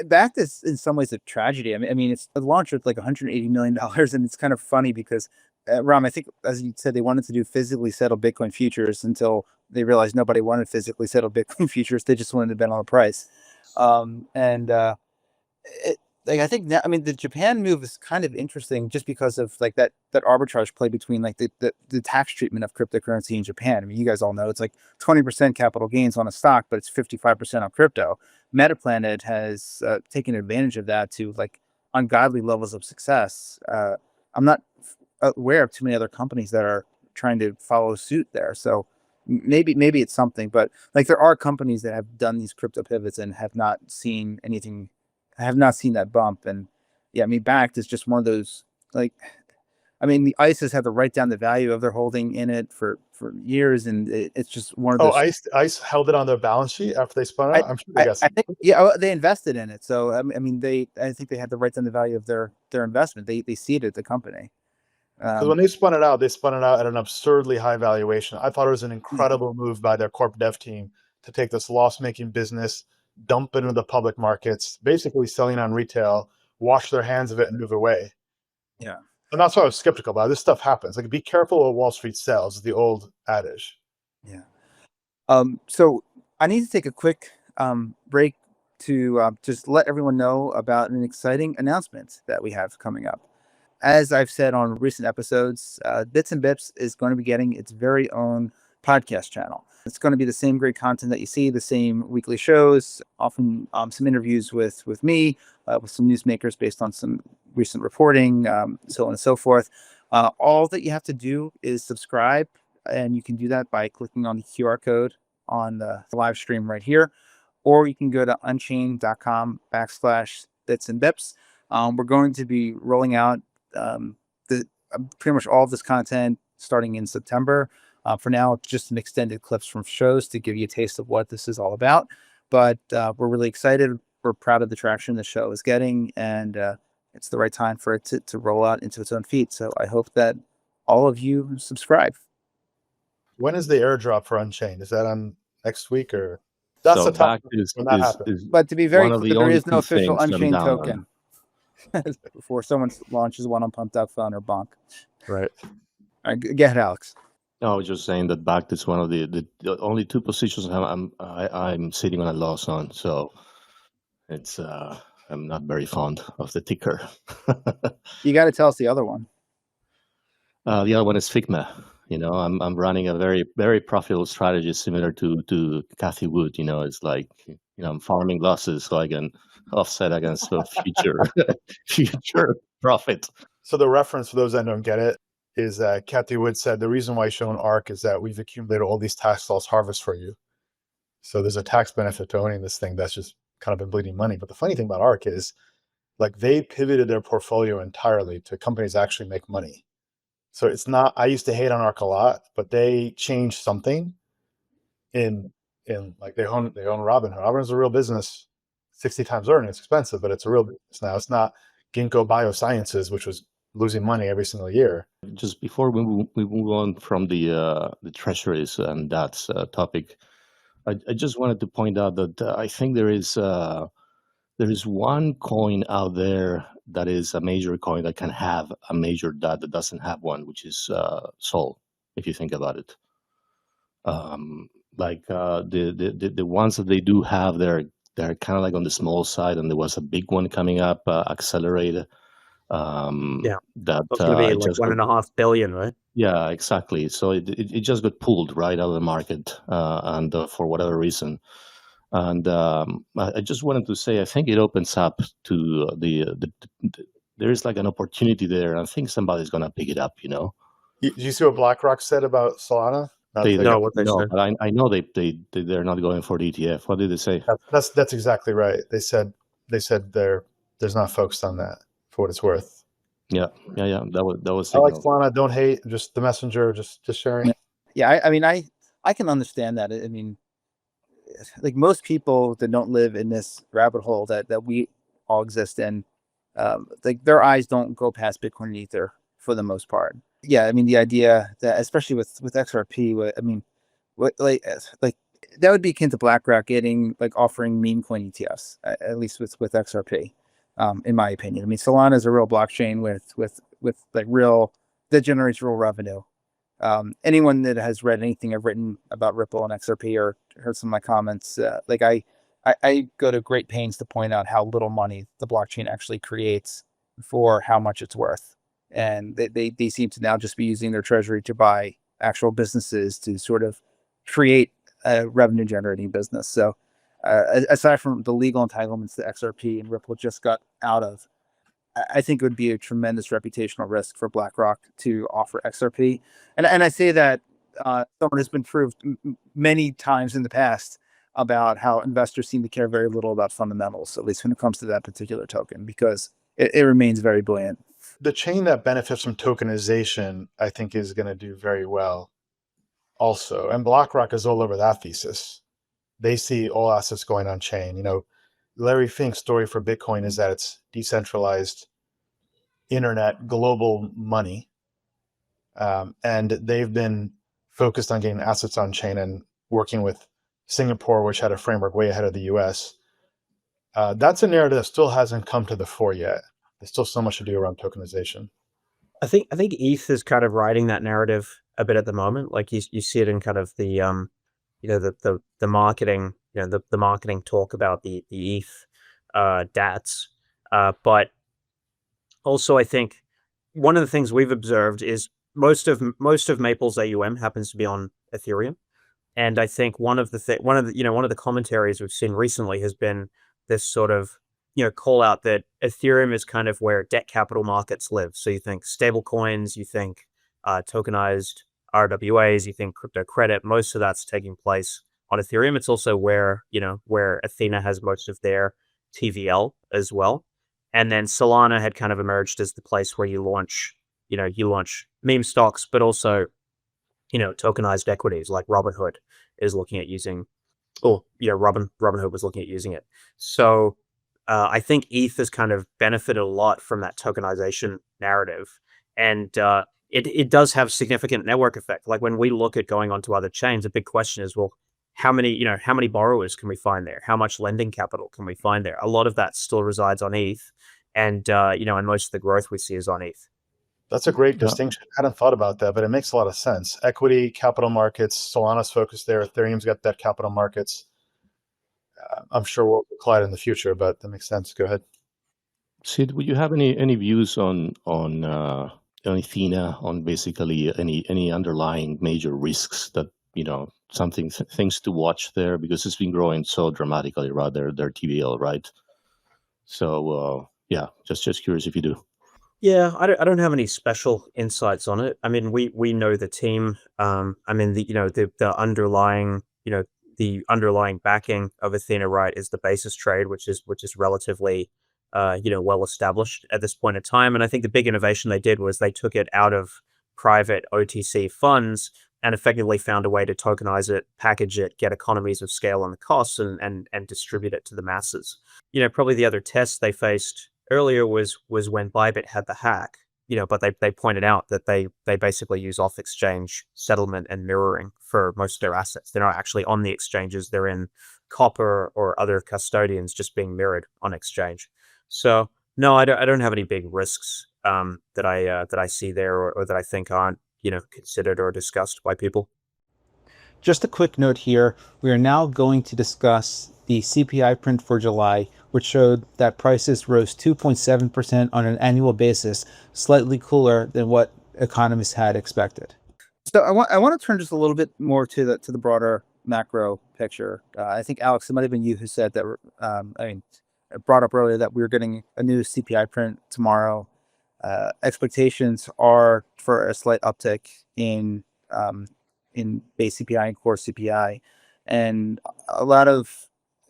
backed is in some ways a tragedy. I mean, it's launched with like $180 million, and it's kind of funny because, Ram, I think, as you said, they wanted to do physically settled Bitcoin futures until they realized nobody wanted physically settled Bitcoin futures. They just wanted to bet on the price. I think now, the Japan move is kind of interesting just because of like that arbitrage play between like the tax treatment of cryptocurrency in Japan. You guys all know it's like 20% capital gains on a stock, but it's 55% on crypto. MetaPlanet has taken advantage of that to like ungodly levels of success. I'm not aware of too many other companies that are trying to follow suit there. So maybe it's something, but like there are companies that have done these crypto pivots and have not seen anything. I have not seen that bump. And yeah, backed is just one of those, the ICEs have to write down the value of their holding in it for for years, and it's just one of Oh, those. ICE held it on their balance sheet after they spun out. I'm sure they got I some. think they invested in it. So I mean I think they had the rights on the value of their investment. They seeded the company. Because when they spun it out at an absurdly high valuation. I thought it was an incredible move by their corp dev team to take this loss-making business, dump it into the public markets, basically selling on retail, wash their hands of it, and move away. Yeah. And that's why I was skeptical about it. This stuff happens. Like, be careful what Wall Street sells, is the old adage. Yeah. So I need to take a quick break to just let everyone know about an exciting announcement that we have coming up. As I've said on recent episodes, Bits and Bips is going to be getting its very own podcast channel. It's going to be the same great content that you see, the same weekly shows, often some interviews with me, with some newsmakers based on some recent reporting, so on and so forth. All that you have to do is subscribe, and you can do that by clicking on the QR code on the live stream right here, or you can go to unchained.com/bits and bips. We're going to be rolling out pretty much all of this content starting in September. For now, it's just some extended clips from shows to give you a taste of what this is all about. But we're really excited. We're proud of the traction the show is getting, and it's the right time for it to roll out into its own feed. So I hope that all of you subscribe. When is the airdrop for Unchained? Is that on next week, or that's So the top back is, when that happens? But to be very one of the clear, there only is no two official things I'm Unchained down on. token before someone launches one on Pumped Up Fun or Bonk. Right. All right, go ahead, Alex. No, I was just saying that back is one of the only two positions I'm sitting on a loss on. So it's I'm not very fond of the ticker. You got to tell us the other one. The other one is Figma. I'm running a very, very profitable strategy similar to Cathy Wood. It's like, I'm farming losses so I can offset against the future profit. So the reference, for those that don't get it, is that Cathy Wood said the reason why shown ARK is that we've accumulated all these tax loss harvests for you. So there's a tax benefit to owning this thing that's just kind of been bleeding money. But the funny thing about ARK is, like, they pivoted their portfolio entirely to companies that actually make money. So it's not, I used to hate on ARK a lot, but they changed something in like they own Robinhood. Robinhood's a real business, 60 times earnings. It's expensive, but it's a real business now. It's not Ginkgo Biosciences, which was losing money every single year. Just before we move on from the treasuries and that topic, I just wanted to point out that I think there is one coin out there that is a major coin that can have a major DAT that doesn't have one, which is Sol, if you think about it. The ones that they do have, they're kind of like on the small side, and there was a big one coming up, Accelerated. Yeah, that's going to be like $1.5 billion, right? Yeah, exactly. So it just got pulled right out of the market, and for whatever reason. And I just wanted to say, I think it opens up to there is like an opportunity there. I think somebody's gonna pick it up. Did you see what BlackRock said about Solana? What they said. But I know they're not going for the ETF. What did they say? That's exactly right. They said there's not focused on that, for what it's worth. Yeah. That was. I like Solana. Don't hate. Just the messenger. Just sharing. Yeah, I mean, I can understand that. I mean, like most people that don't live in this rabbit hole that we all exist in, like their eyes don't go past Bitcoin and Ether for the most part. Yeah, I mean, the idea that, especially with XRP, I mean, like that would be akin to BlackRock offering meme coin ETFs, at least with XRP, in my opinion. I mean, Solana is a real blockchain with like that generates real revenue. Anyone that has read anything I've written about Ripple and XRP or heard some of my comments, I go to great pains to point out how little money the blockchain actually creates for how much it's worth. And they seem to now just be using their treasury to buy actual businesses to sort of create a revenue generating business. So aside from the legal entitlements that XRP and Ripple just got out of, I think it would be a tremendous reputational risk for BlackRock to offer XRP. And I say that someone has been proved many times in the past about how investors seem to care very little about fundamentals, at least when it comes to that particular token, because it remains very buoyant. The chain that benefits from tokenization, I think, is going to do very well also, and BlackRock is all over that thesis. They see all assets going on chain. You know, Larry Fink's story for Bitcoin is that it's decentralized internet global money, and they've been focused on getting assets on chain and working with Singapore, which had a framework way ahead of the US. That's a narrative that still hasn't come to the fore yet. There's still so much to do around tokenization. I think ETH is kind of riding that narrative a bit at the moment. Like you see it in kind of the the marketing, the marketing talk about the ETH DATs. But also I think one of the things we've observed is most of Maple's AUM happens to be on Ethereum. And I think one of the commentaries we've seen recently has been this sort of call out that Ethereum is kind of where debt capital markets live. So you think stablecoins, you think tokenized RWAs, you think crypto credit. Most of that's taking place on Ethereum. It's also where Athena has most of their TVL as well. And then Solana had kind of emerged as the place where you launch meme stocks, but also tokenized equities. Like Robinhood is looking at using, Robinhood was looking at using it. So I think ETH has kind of benefited a lot from that tokenization narrative, and it does have significant network effect. Like when we look at going onto other chains, a big question is, well, how many borrowers can we find there? How much lending capital can we find there? A lot of that still resides on ETH, and and most of the growth we see is on ETH. That's a great distinction. I hadn't thought about that, but it makes a lot of sense. Equity, capital markets, Solana's focused there. Ethereum's got that capital markets. I'm sure we'll collide in the future, but that makes sense. Go ahead. Sid, would you have any views on Athena, on basically any underlying major risks that things to watch there, because it's been growing so dramatically, right? Their TVL, right? So just curious if you do. Yeah, I don't have any special insights on it. I mean, we know the team. I mean, the underlying the underlying backing of Athena, right, is the basis trade, which is relatively well established at this point in time. And I think the big innovation they did was they took it out of private OTC funds and effectively found a way to tokenize it, package it, get economies of scale on the costs, and distribute it to the masses. Probably the other test they faced earlier was when Bybit had the hack, but they pointed out that they basically use off-exchange settlement and mirroring for most of their assets. They're not actually on the exchanges. They're in Copper or other custodians just being mirrored on exchange. So no, I don't have any big risks that I see there or that I think aren't considered or discussed by people. Just a quick note here. We are now going to discuss the CPI print for July, which showed that prices rose 2.7% on an annual basis, slightly cooler than what economists had expected. So I want to turn just a little bit more to the broader macro picture. I think, Alex, it might have been you who said that, brought up earlier that we were getting a new CPI print tomorrow. Expectations are for a slight uptick in base CPI and core CPI, and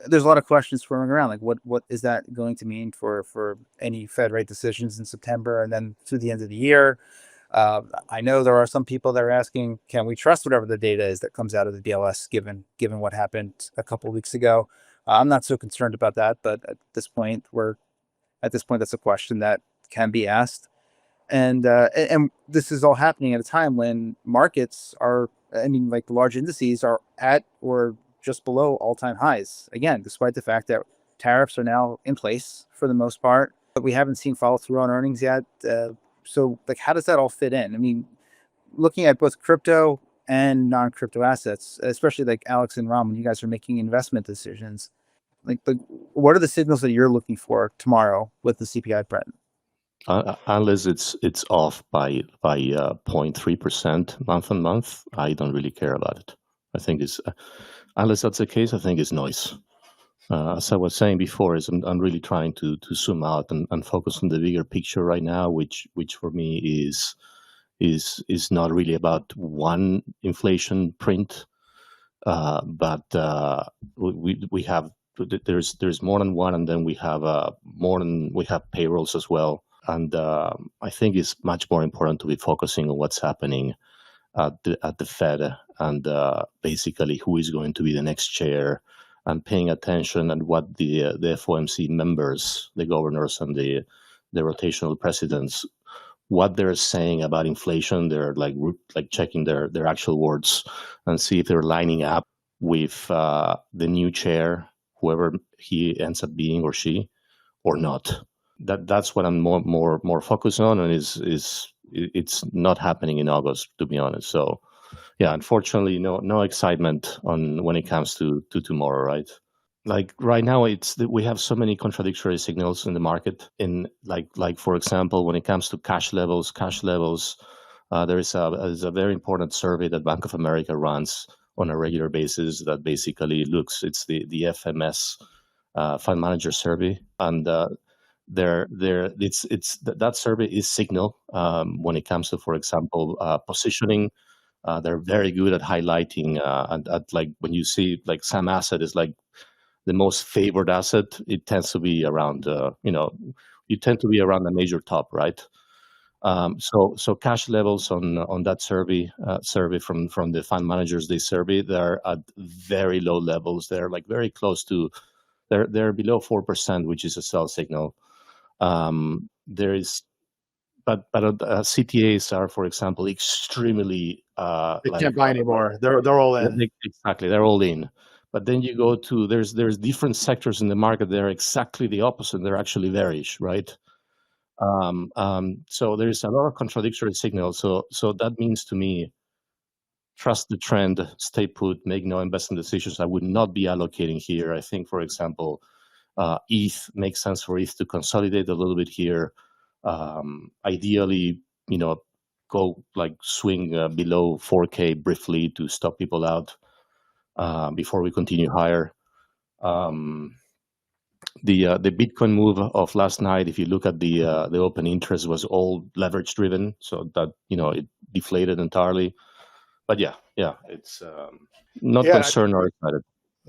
there's a lot of questions swirling around, like what is that going to mean for any Fed rate decisions in September and then through the end of the year. I know there are some people that are asking, can we trust whatever the data is that comes out of the BLS given what happened a couple of weeks ago? I'm not so concerned about that, but at this point that's a question that can be asked. And this is all happening at a time when markets are, like large indices are at or just below all-time highs. Again, despite the fact that tariffs are now in place for the most part, but we haven't seen follow through on earnings yet. So how does that all fit in? I mean, looking at both crypto and non-crypto assets, especially like Alex and Ram, when you guys are making investment decisions, what are the signals that you're looking for tomorrow with the CPI print? Unless it's off by 0.3% month on month, I don't really care about it. I think it's unless that's the case, I think it's noise. As I was saying before, I'm really trying to zoom out and focus on the bigger picture right now, which for me is not really about one inflation print, but we have there's more than one, and then we have payrolls as well. And I think it's much more important to be focusing on what's happening at the Fed and basically who is going to be the next chair, and paying attention and what the FOMC members, the governors and the rotational presidents, what they're saying about inflation. They're like checking their actual words and see if they're lining up with the new chair, whoever he ends up being or she, or not. That's what I'm more focused on, and it's not happening in August, to be honest. So yeah, unfortunately, no excitement on when it comes to tomorrow, right? Like right now, we have so many contradictory signals in the market. In like for example, when it comes to cash levels, there is a very important survey that Bank of America runs on a regular basis that basically looks. It's the FMS Fund Manager Survey, and that survey is signal when it comes to, for example, positioning. They're very good at highlighting at like when you see like some asset is like the most favored asset, it tends to be around you tend to be around the major top, right? So cash levels on that survey from the fund managers they survey, they're at very low levels. They're like very close to they're below 4%, which is a sell signal. There is but CTAs are, for example, extremely They can't buy anymore. They're all in. Exactly, they're all in. But then you go to there's different sectors in the market that are exactly the opposite. They're actually bearish, right? So there's a lot of contradictory signals. So that means to me, trust the trend, stay put, make no investment decisions. I would not be allocating here. I think, for example, ETH makes sense for ETH to consolidate a little bit here. Ideally, go like swing below 4K briefly to stop people out before we continue higher. The Bitcoin move of last night, if you look at the open interest, was all leverage driven, so that it deflated entirely. But yeah, it's not concerned or excited.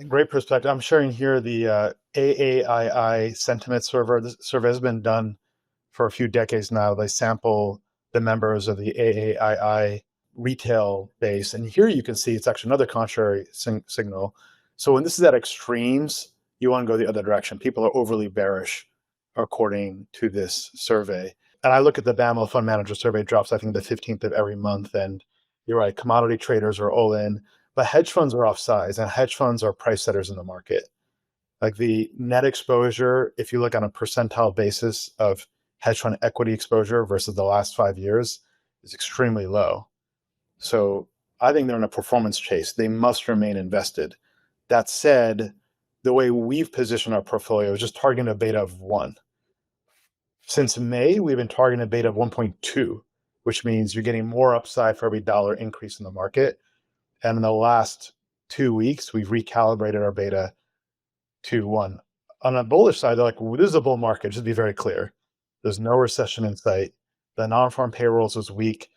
Great perspective. I'm sharing here the AAII sentiment survey. This survey has been done for a few decades now. They sample the members of the AAII retail base, and here you can see it's actually another contrary signal. So when this is at extremes, you want to go the other direction. People are overly bearish, according to this survey. And I look at the BAML Fund Manager Survey, drops I think the 15th of every month, and you're right, commodity traders are all in, but hedge funds are off size, and hedge funds are price setters in the market. Like the net exposure, if you look on a percentile basis of hedge fund equity exposure versus the last 5 years, is extremely low. So I think they're in a performance chase. They must remain invested. That said, the way we've positioned our portfolio is just targeting a beta of 1. Since May, we've been targeting a beta of 1.2, which means you're getting more upside for every dollar increase in the market. And in the last 2 weeks, we've recalibrated our beta to 1. On a bullish side, they're like, well, this is a bull market, just to be very clear. There's no recession in sight. The non-farm payrolls was weak,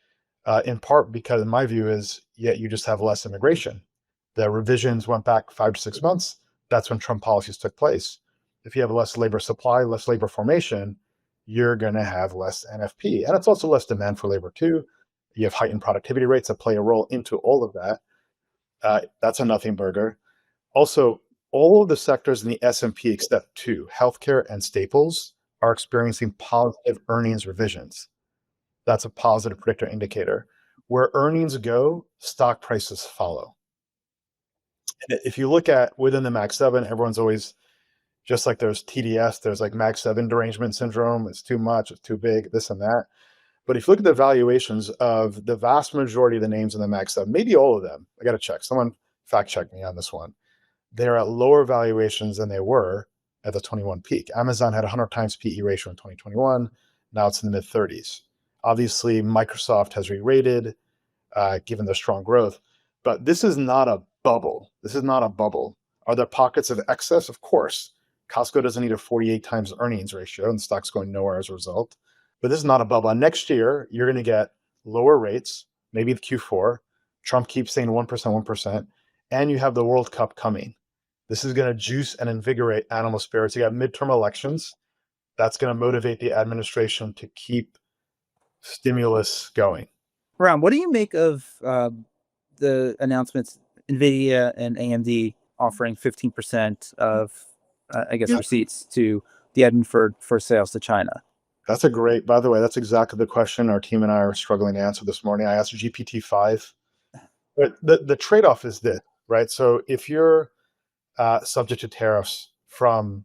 in part because, in my view, is yet you just have less immigration. The revisions went back 5 to 6 months. That's when Trump policies took place. If you have less labor supply, less labor formation, you're going to have less NFP. And it's also less demand for labor too. You have heightened productivity rates that play a role into all of that. That's a nothing burger. Also, all of the sectors in the S&P except 2, healthcare and staples, are experiencing positive earnings revisions. That's a positive predictor indicator. Where earnings go, stock prices follow. And if you look at within the Mag 7, everyone's always, just like there's TDS, there's like Mag 7 derangement syndrome. It's too much, it's too big, this and that. But if you look at the valuations of the vast majority of the names in the Mag 7, maybe all of them, I got to check. Someone fact check me on this one. They're at lower valuations than they were at the 21 peak. Amazon had 100 times PE ratio in 2021. Now it's in the mid 30s. Obviously, Microsoft has re-rated given their strong growth. But this is not a bubble. This is not a bubble. Are there pockets of excess? Of course. Costco doesn't need a 48 times earnings ratio, and the stock's going nowhere as a result. But this is not a bubble. Next year, you're going to get lower rates, maybe the Q4. Trump keeps saying 1%, 1%. And you have the World Cup coming. This is going to juice and invigorate animal spirits. You got midterm elections. That's going to motivate the administration to keep stimulus going. Ron, what do you make of the announcements, NVDA and AMD offering 15% of, I guess, Yeah. receipts to the admin for sales to China. By the way, that's exactly the question our team and I are struggling to answer this morning. I asked GPT-5, but the trade-off is this, right? So if you're subject to tariffs from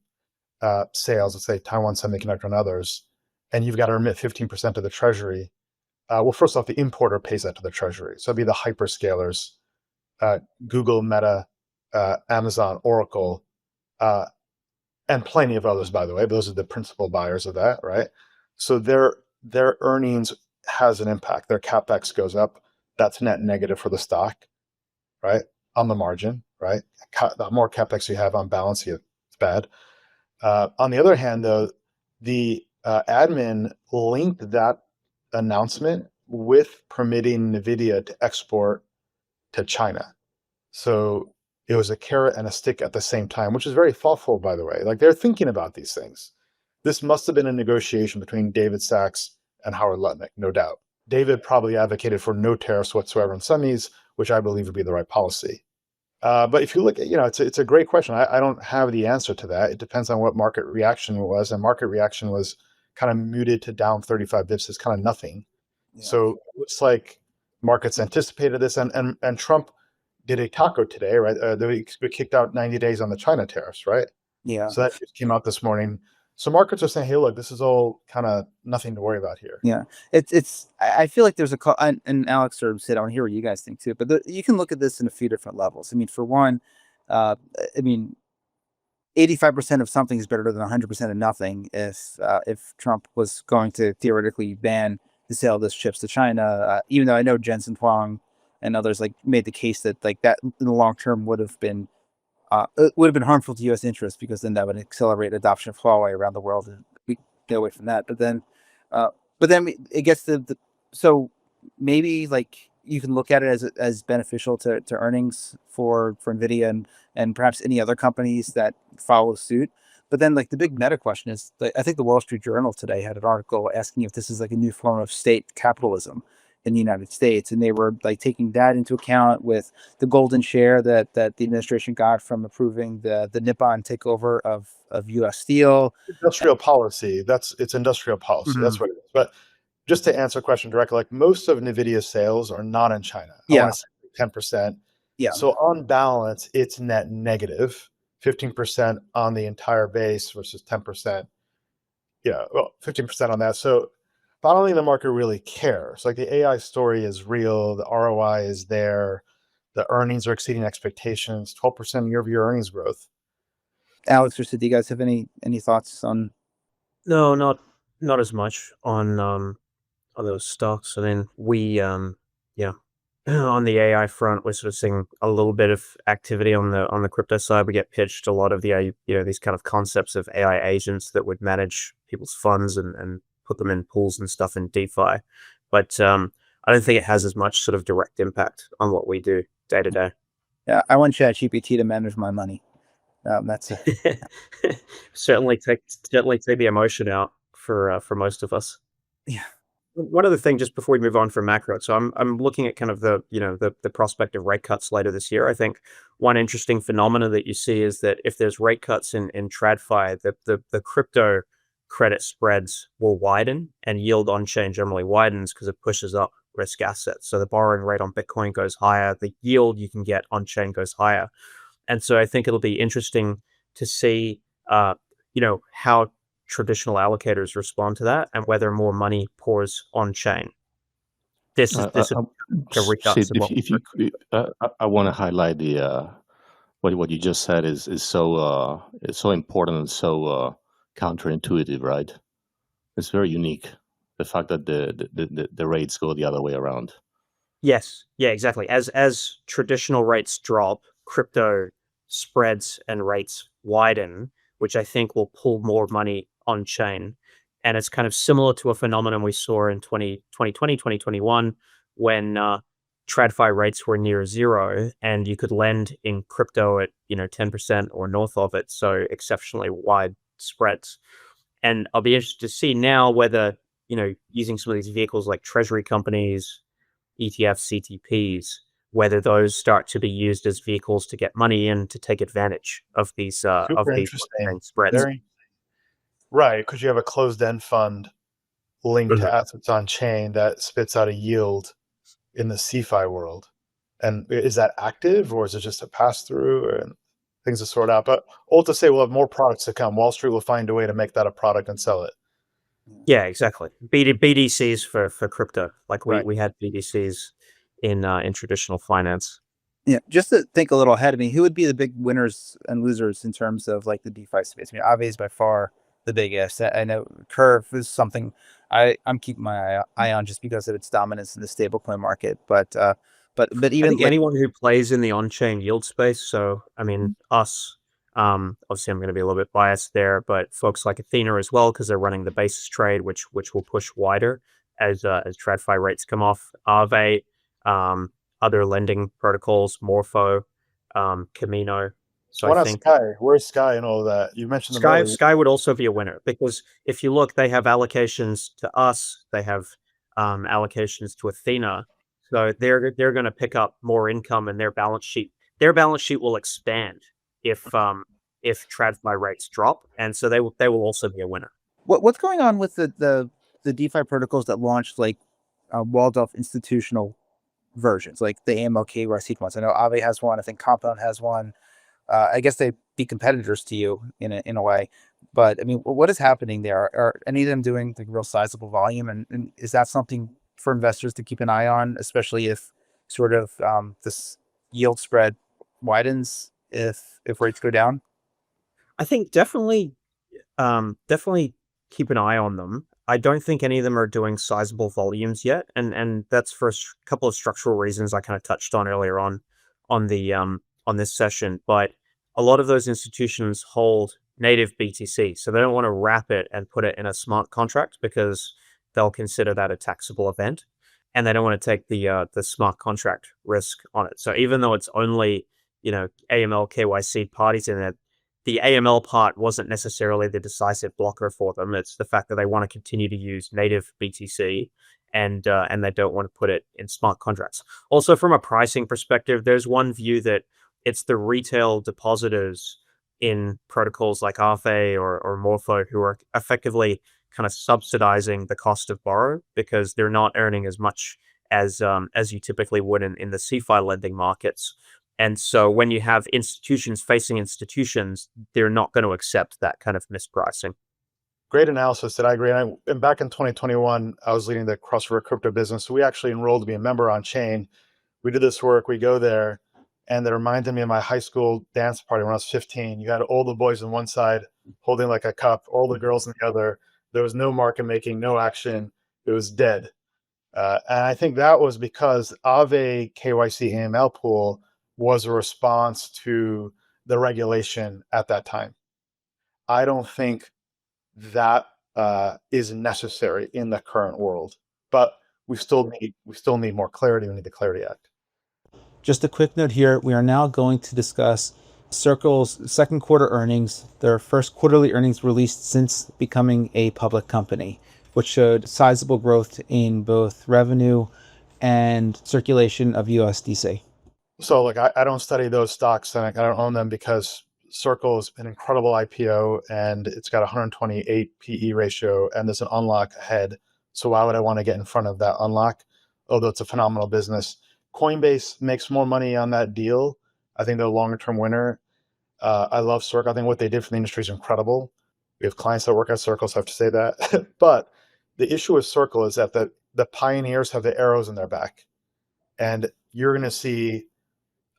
sales, let's say Taiwan Semiconductor and others, and you've got to remit 15% to the treasury, well, first off, the importer pays that to the treasury. So it'd be the hyperscalers, Google, Meta, Amazon, Oracle, and plenty of others, by the way. But those are the principal buyers of that, right? So their earnings has an impact. Their capex goes up. That's net negative for the stock, right? On the margin, right? The more capex you have on balance, it's bad. On the other hand, though, the admin linked that announcement with permitting NVIDIA to export to China. So it was a carrot and a stick at the same time, which is very thoughtful, by the way. Like, they're thinking about these things. This must have been a negotiation between David Sachs and Howard Lutnick, no doubt. David probably advocated for no tariffs whatsoever on semis, which I believe would be the right policy. But if you look at, it's a great question. I don't have the answer to that. It depends on what market reaction was, and market reaction was kind of muted to down 35 bips is kind of nothing. Yeah. So it looks like markets anticipated this, and Trump did a taco today, right? They kicked out 90 days on the China tariffs, right? Yeah. So that just came out this morning. So markets are saying, hey, look, this is all kind of nothing to worry about here. Yeah. I feel like there's a call, and Alex sort of said, I want to hear what you guys think too, but you can look at this in a few different levels. I mean, for one, 85% of something is better than 100% of nothing. If Trump was going to theoretically ban the sale of those chips to China, even though I know Jensen Huang and others made the case that that in the long term would have been harmful to U.S. interests, because then that would accelerate adoption of Huawei around the world, and we get away from that. But then it gets so maybe you can look at it as beneficial to earnings for NVIDIA and perhaps any other companies that follow suit. But then the big meta question is, I think the Wall Street Journal today had an article asking if this is a new form of state capitalism in the United States, and they were taking that into account with the golden share that the administration got from approving the Nippon takeover of U.S. Steel. Industrial policy. It's industrial policy. Mm-hmm. That's what it is. But just to answer the question directly, most of NVIDIA's sales are not in China. I want to say 10%. Yeah. So on balance, it's net negative, 15% on the entire base versus 10%. Yeah, well, 15% on that. So I don't think the market really cares. The AI story is real. The ROI is there. The earnings are exceeding expectations. 12% year-over-year earnings growth. Alex or Sid, do you guys have any thoughts on? No, not as much on those stocks. I mean, we on the AI front, we're sort of seeing a little bit of activity on the crypto side. We get pitched a lot of the these kind of concepts of AI agents that would manage people's funds and put them in pools and stuff in DeFi. But I don't think it has as much sort of direct impact on what we do day to day. Yeah, I want ChatGPT to manage my money. That's it. certainly take the emotion out for most of us. Yeah. One other thing, just before we move on from macro, so I'm looking at kind of the prospect of rate cuts later this year. I think one interesting phenomena that you see is that if there's rate cuts in TradFi, the crypto credit spreads will widen, and yield on chain generally widens because it pushes up risk assets. So the borrowing rate on Bitcoin goes higher, the yield you can get on chain goes higher. And so I think it'll be interesting to see, how traditional allocators respond to that, and whether more money pours on chain. This is I want to highlight the what you just said is so it's so important and so counterintuitive, right? It's very unique, the fact that the rates go the other way around. Yes, yeah, exactly. As traditional rates drop, crypto spreads and rates widen, which I think will pull more money on chain. And it's kind of similar to a phenomenon we saw in 2020, 2021, when TradFi rates were near zero, and you could lend in crypto at 10% or north of it, so exceptionally wide spreads. And I'll be interested to see now whether using some of these vehicles like treasury companies, ETFs, CTPs, whether those start to be used as vehicles to get money in to take advantage of these Super interesting. spreads. Very right, because you have a closed-end fund linked to assets on chain that spits out a yield in the CeFi world. And is that active, or is it just a pass-through, and things to sort out? But all to say, we'll have more products to come. Wall Street will find a way to make that a product and sell it. Yeah, exactly. BDCs for crypto. Like Right. we had BDCs in traditional finance. Yeah, just to think a little ahead of me, who would be the big winners and losers in terms of like the DeFi space? I mean, Aave is by far the biggest. I know Curve is something I'm keeping my eye on just because of its dominance in the stablecoin market. But I even think like, anyone who plays in the on-chain yield space. So I mean, us. Obviously, I'm going to be a little bit biased there, but folks like Athena as well, because they're running the basis trade, which will push wider as TradFi rates come off. Aave, other lending protocols, Morpho, Camino. So What I about think Sky? Where's Sky and all of that? You mentioned them earlier. Sky would also be a winner, because if you look, they have allocations to us, they have allocations to Athena, so they're going to pick up more income in their balance sheet. Their balance sheet will expand if TradFi rates drop, and so they will also be a winner. what's going on with the DeFi protocols that launched like walled off institutional versions, like the AML KYC ones? I know Aave has one. I think Compound has one. I guess they'd be competitors to you in a way, but I mean, what is happening there? Are any of them doing the real sizable volume, and is that something for investors to keep an eye on, especially if sort of this yield spread widens if rates go down? I think definitely keep an eye on them. I don't think any of them are doing sizable volumes yet, and that's for a couple of structural reasons I kind of touched on earlier on the on this session. But a lot of those institutions hold native BTC, so they don't want to wrap it and put it in a smart contract because they'll consider that a taxable event, and they don't want to take the smart contract risk on it. So even though it's only AML KYC parties in it, the AML part wasn't necessarily the decisive blocker for them. It's the fact that they want to continue to use native BTC, and they don't want to put it in smart contracts. Also, from a pricing perspective, there's one view that it's the retail depositors in protocols like Aave or Morpho who are effectively kind of subsidizing the cost of borrow, because they're not earning as much as you typically would in the CeFi lending markets. And so when you have institutions facing institutions, they're not going to accept that kind of mispricing. Great analysis. That I agree. And back in 2021, I was leading the cross-river crypto business. So we actually enrolled to be a member on Chain. We did this work. We go there, and it reminded me of my high school dance party when I was 15. You had all the boys on one side holding like a cup, all the girls on the other. There was no market making, no action. It was dead. And I think that was because Aave KYC AML pool was a response to the regulation at that time. I don't think that is necessary in the current world, but we still need more clarity. We need the Clarity Act. Just a quick note here. We are now going to discuss Circle's second quarter earnings, their first quarterly earnings released since becoming a public company, which showed sizable growth in both revenue and circulation of USDC. So look, I don't study those stocks, and I don't own them because Circle is an incredible IPO, and it's got 128 PE ratio, and there's an unlock ahead. So why would I want to get in front of that unlock? Although it's a phenomenal business. Coinbase makes more money on that deal. I think they're a longer term winner. I love Circle. I think what they did for the industry is incredible. We have clients that work at Circle, so I have to say that. But the issue with Circle is that the pioneers have the arrows in their back, and you're going to see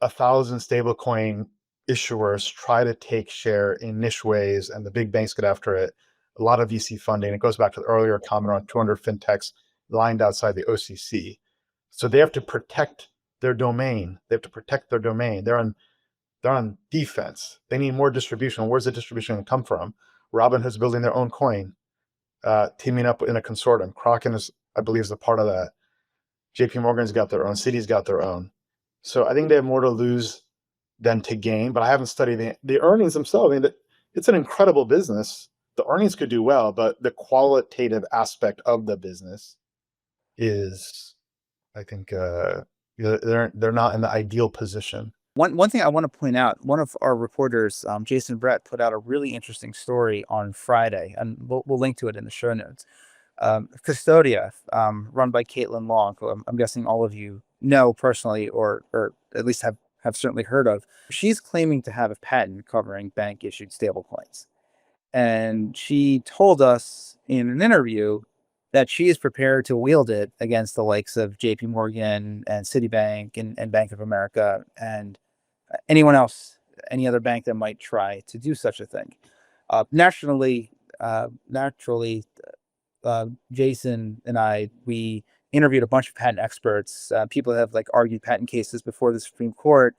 1,000 stablecoin issuers try to take share in niche ways, and the big banks get after it. A lot of VC funding. It goes back to the earlier comment on 200 fintechs lined outside the OCC. So they have to protect their domain. They're on defense. They need more distribution. Where's the distribution going to come from? Robinhood's building their own coin, teaming up in a consortium. Kraken I believe, is a part of that. JP Morgan's got their own. Citi's got their own. So I think they have more to lose than to gain, but I haven't studied the earnings themselves. I mean, it's an incredible business. The earnings could do well, but the qualitative aspect of the business is, I think, They're not in the ideal position. One thing I want to point out, one of our reporters, Jason Brett, put out a really interesting story on Friday, and we'll link to it in the show notes. Custodia, run by Caitlin Long, who I'm guessing all of you know personally, or at least have certainly heard of. She's claiming to have a patent covering bank issued stablecoins. And she told us in an interview that she is prepared to wield it against the likes of JP Morgan and Citibank and Bank of America and anyone else, any other bank that might try to do such a thing. Naturally, Jason and I, we interviewed a bunch of patent experts, people that have like argued patent cases before the Supreme Court,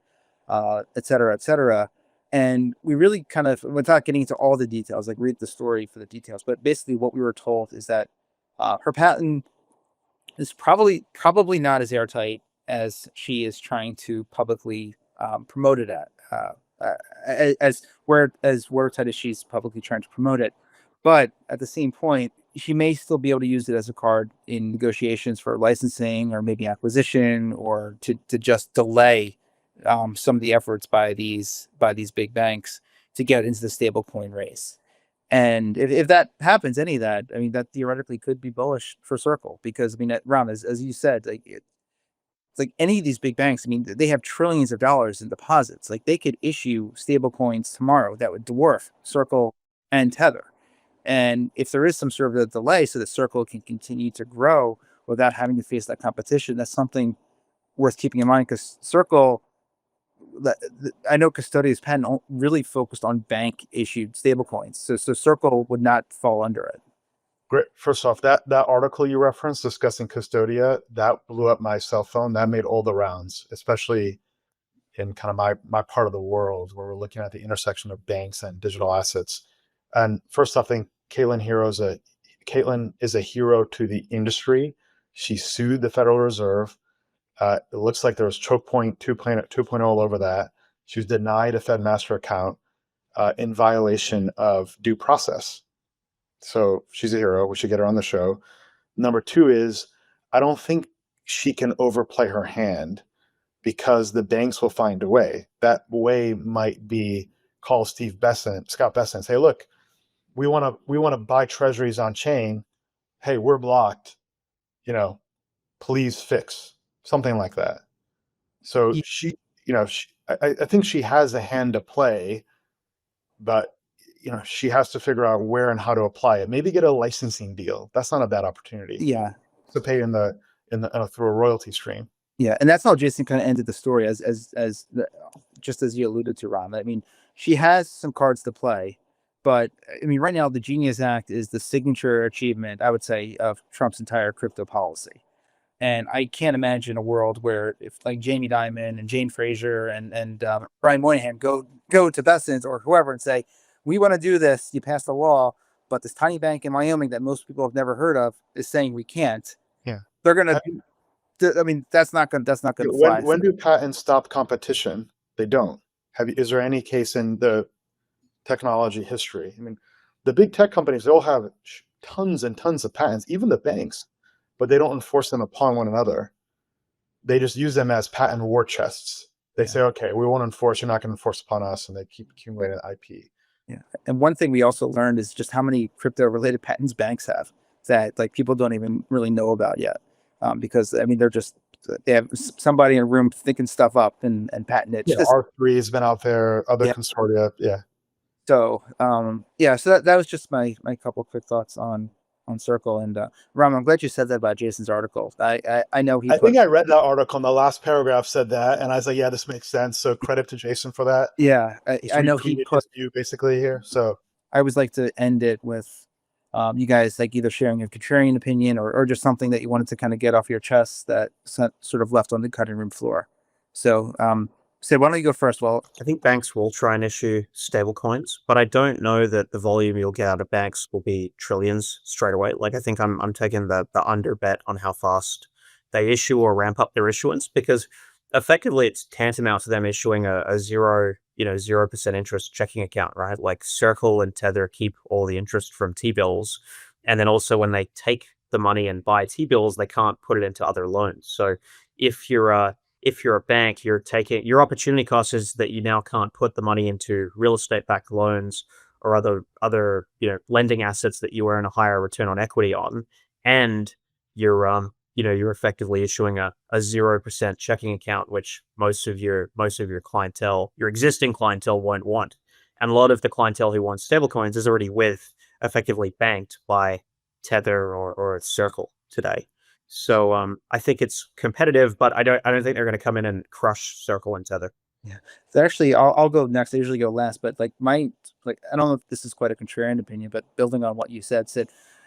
et cetera, et cetera. And we really kind of, without getting into all the details, like read the story for the details, but basically what we were told is that her patent is probably not as airtight as she is trying to publicly promote it at, as watertight as she's publicly trying to promote it. But at the same point, she may still be able to use it as a card in negotiations for licensing or maybe acquisition, or to just delay some of the efforts by these big banks to get into the stablecoin race. And if that happens, any of that, I mean, that theoretically could be bullish for Circle, because I mean, Ram, as you said, like it's like any of these big banks, I mean, they have trillions of dollars in deposits. Like they could issue stablecoins tomorrow that would dwarf Circle and Tether. And if there is some sort of a delay so that Circle can continue to grow without having to face that competition, that's something worth keeping in mind, because Circle, I know Custodia's patent really focused on bank issued stablecoins. So Circle would not fall under it. Great. First off, that article you referenced discussing Custodia, that blew up my cell phone. That made all the rounds, especially in kind of my part of the world where we're looking at the intersection of banks and digital assets. And first off, I think Caitlin is a hero to the industry. She sued the Federal Reserve. It looks like there was choke point 2.0 all over that. She was denied a Fed master account in violation of due process. So she's a hero. We should get her on the show. Number two is, I don't think she can overplay her hand, because the banks will find a way. That way might be call Scott Bessent, and say, look, we want to buy treasuries on chain. Hey, we're blocked. Please fix something like that. So I think she has a hand to play, but she has to figure out where and how to apply it. Maybe get a licensing deal. That's not a bad opportunity. Yeah, to pay through a royalty stream. Yeah, and that's how Jason kind of ended the story, just as you alluded to, Ram. I mean, she has some cards to play, but I mean, right now the Genius Act is the signature achievement, I would say, of Trump's entire crypto policy. And I can't imagine a world where if like Jamie Dimon and Jane Fraser and Brian Moynihan go to Bessent or whoever and say, we want to do this, you passed the law, but this tiny bank in Wyoming that most people have never heard of is saying we can't. Yeah, they're gonna. I mean, that's not gonna fly. When do patents stop competition? They don't. Is there any case in the technology history? I mean, the big tech companies, they all have tons and tons of patents, even the banks, but they don't enforce them upon one another. They just use them as patent war chests. They say, okay, we won't enforce, you're not going to enforce upon us, and they keep accumulating IP. Yeah. And one thing we also learned is just how many crypto related patents banks have that like people don't even really know about yet. Because I mean, they have somebody in a room thinking stuff up and patent it. Yeah, R3 has been out there, other consortia. Yeah. So, so that was just my couple quick thoughts on Circle. And Ram, I'm glad you said that about Jason's article. I know I think I read that article, and the last paragraph said that, and I was like, yeah, this makes sense. So credit to Jason for that. Yeah, I know he put you basically here. So I always like to end it with you guys like either sharing a contrarian opinion or just something that you wanted to kind of get off your chest that sort of left on the cutting room floor. So, Sid, why don't you go first? Well, I think banks will try and issue stable coins, but I don't know that the volume you'll get out of banks will be trillions straight away. Like I think I'm taking the under bet on how fast they issue or ramp up their issuance, because effectively it's tantamount to them issuing a 0% interest checking account, right? Like Circle and Tether keep all the interest from T-bills. And then also when they take the money and buy T-bills, they can't put it into other loans. So if you're if you're a bank, you're taking your opportunity cost is that you now can't put the money into real estate backed loans or other lending assets that you earn a higher return on equity on, and you're effectively issuing a 0% checking account, which most of your clientele, your existing clientele, won't want. And a lot of the clientele who wants stablecoins is already effectively banked by Tether or Circle today. So I think it's competitive, but I don't think they're going to come in and crush Circle and Tether. Yeah. So actually, I'll go next. I usually go last, but I don't know if this is quite a contrarian opinion, but building on what you said,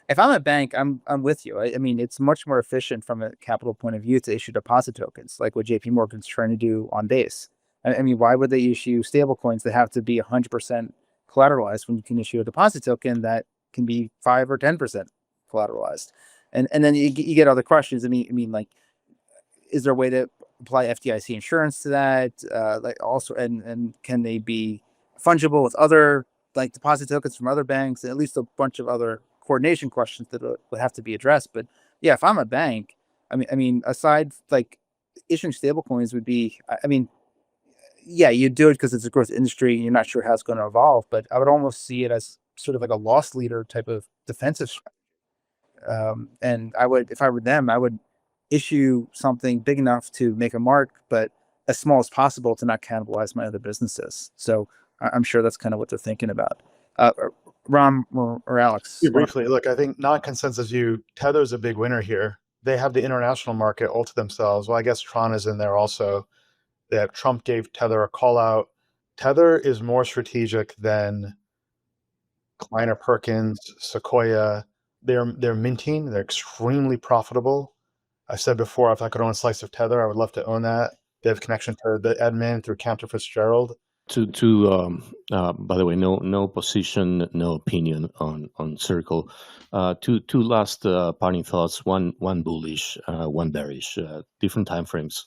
if I'm a bank, I'm with you. I mean, it's much more efficient from a capital point of view to issue deposit tokens, like what JP Morgan's trying to do on Base. I mean, why would they issue stable coins that have to be 100% collateralized when you can issue a deposit token that can be 5 or 10% collateralized? And then you get other questions. I mean, is there a way to apply FDIC insurance to that? Also, and can they be fungible with other deposit tokens from other banks? And at least a bunch of other coordination questions that would have to be addressed. But yeah, if I'm a bank, I mean, aside issuing stablecoins would be, yeah, you do it because it's a growth industry and you're not sure how it's going to evolve. But I would almost see it as sort of like a loss leader type of defensive strategy. And if I were them, I would issue something big enough to make a mark, but as small as possible to not cannibalize my other businesses. So I'm sure that's kind of what they're thinking about. Ram or Alex? Briefly, look, I think not consensus view, Tether's a big winner here. They have the international market all to themselves. Well, I guess Tron is in there also. Trump gave Tether a call out. Tether is more strategic than Kleiner Perkins, Sequoia. They're minting. They're extremely profitable. I said before, if I could own a slice of Tether, I would love to own that. They have connection to the admin through Cantor Fitzgerald. By the way, no position, no opinion on Circle. Two last parting thoughts. One bullish, one bearish. Different time frames.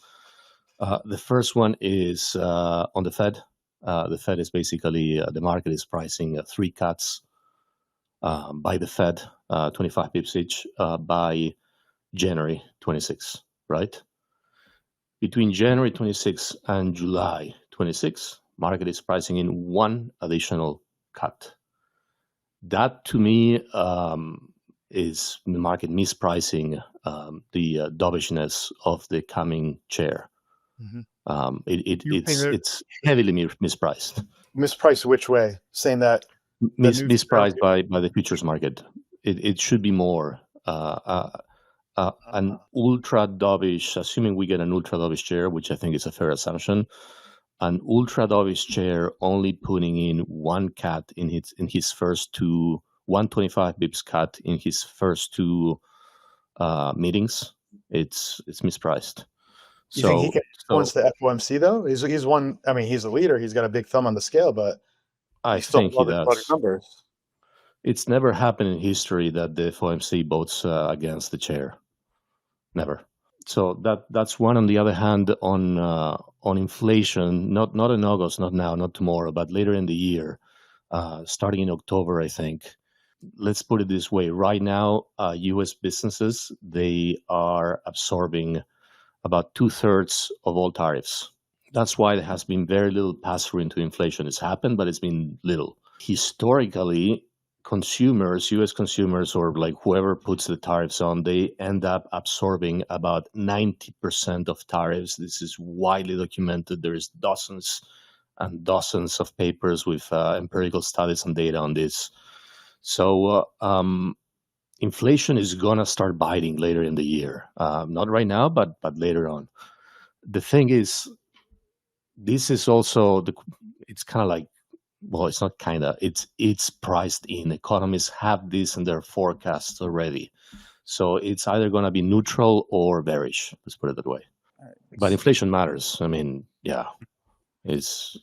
The first one is on the Fed. The Fed is basically the market is pricing 3 cuts by the Fed, 25 pips each, by January 26, right? Between January 26 and July 26, market is pricing in 1 additional cut. That to me is the market mispricing the dovishness of the coming chair. Mm-hmm. It's heavily mispriced. Mispriced which way? Saying that mispriced by the futures market. It should be more. An ultra dovish, assuming we get an ultra dovish chair, which I think is a fair assumption, an ultra dovish chair only putting in 1 cut in his first 2, 125 bips cut in his first 2 meetings. It's mispriced. You think he can influence the FOMC though? He's one. I mean, he's a leader. He's got a big thumb on the scale, but I think he does. Numbers. It's never happened in history that the FOMC votes against the chair. Never. So that's one. On the other hand, on inflation, not in August, not now, not tomorrow, but later in the year, starting in October, I think. Let's put it this way. Right now, U.S. businesses, they are absorbing about 2/3 of all tariffs. That's why there has been very little pass-through into inflation. It's happened, but it's been little. Historically, consumers, U.S. consumers, or whoever puts the tariffs on, they end up absorbing about 90% of tariffs. This is widely documented. There's dozens and dozens of papers with empirical studies and data on this. So inflation is going to start biting later in the year. Not right now, but later on. The thing is, this is also, it's kind of well, it's not kind of, it's priced in. Economists have this in their forecasts already. So it's either going to be neutral or bearish, let's put it that way. But inflation matters. I mean, yeah, it's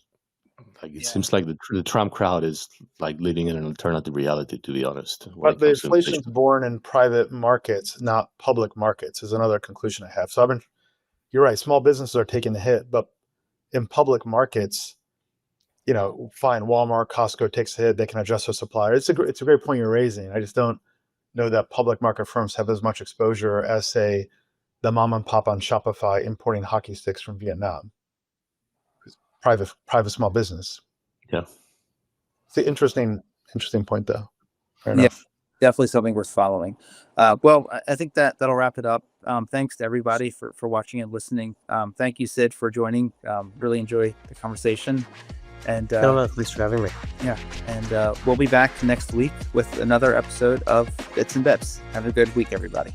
seems like the Trump crowd is living in an alternative reality, to be honest. But the inflation's born in private markets, not public markets, is another conclusion I have. So you're right, small businesses are taking the hit, but in public markets, fine, Walmart, Costco takes a hit, they can adjust their supplier. It's a great point you're raising. I just don't know that public market firms have as much exposure as, say, the mom and pop on Shopify importing hockey sticks from Vietnam. Private small business. Yeah. It's an interesting point, though. Fair Yeah. enough. Definitely something worth following. Well, I think that'll wrap it up. Thanks to everybody for watching and listening. Thank you, Sid, for joining. Really enjoy the conversation. And No, thanks for having me. and we'll be back next week with another episode of Bits and Bips. Have a good week, everybody.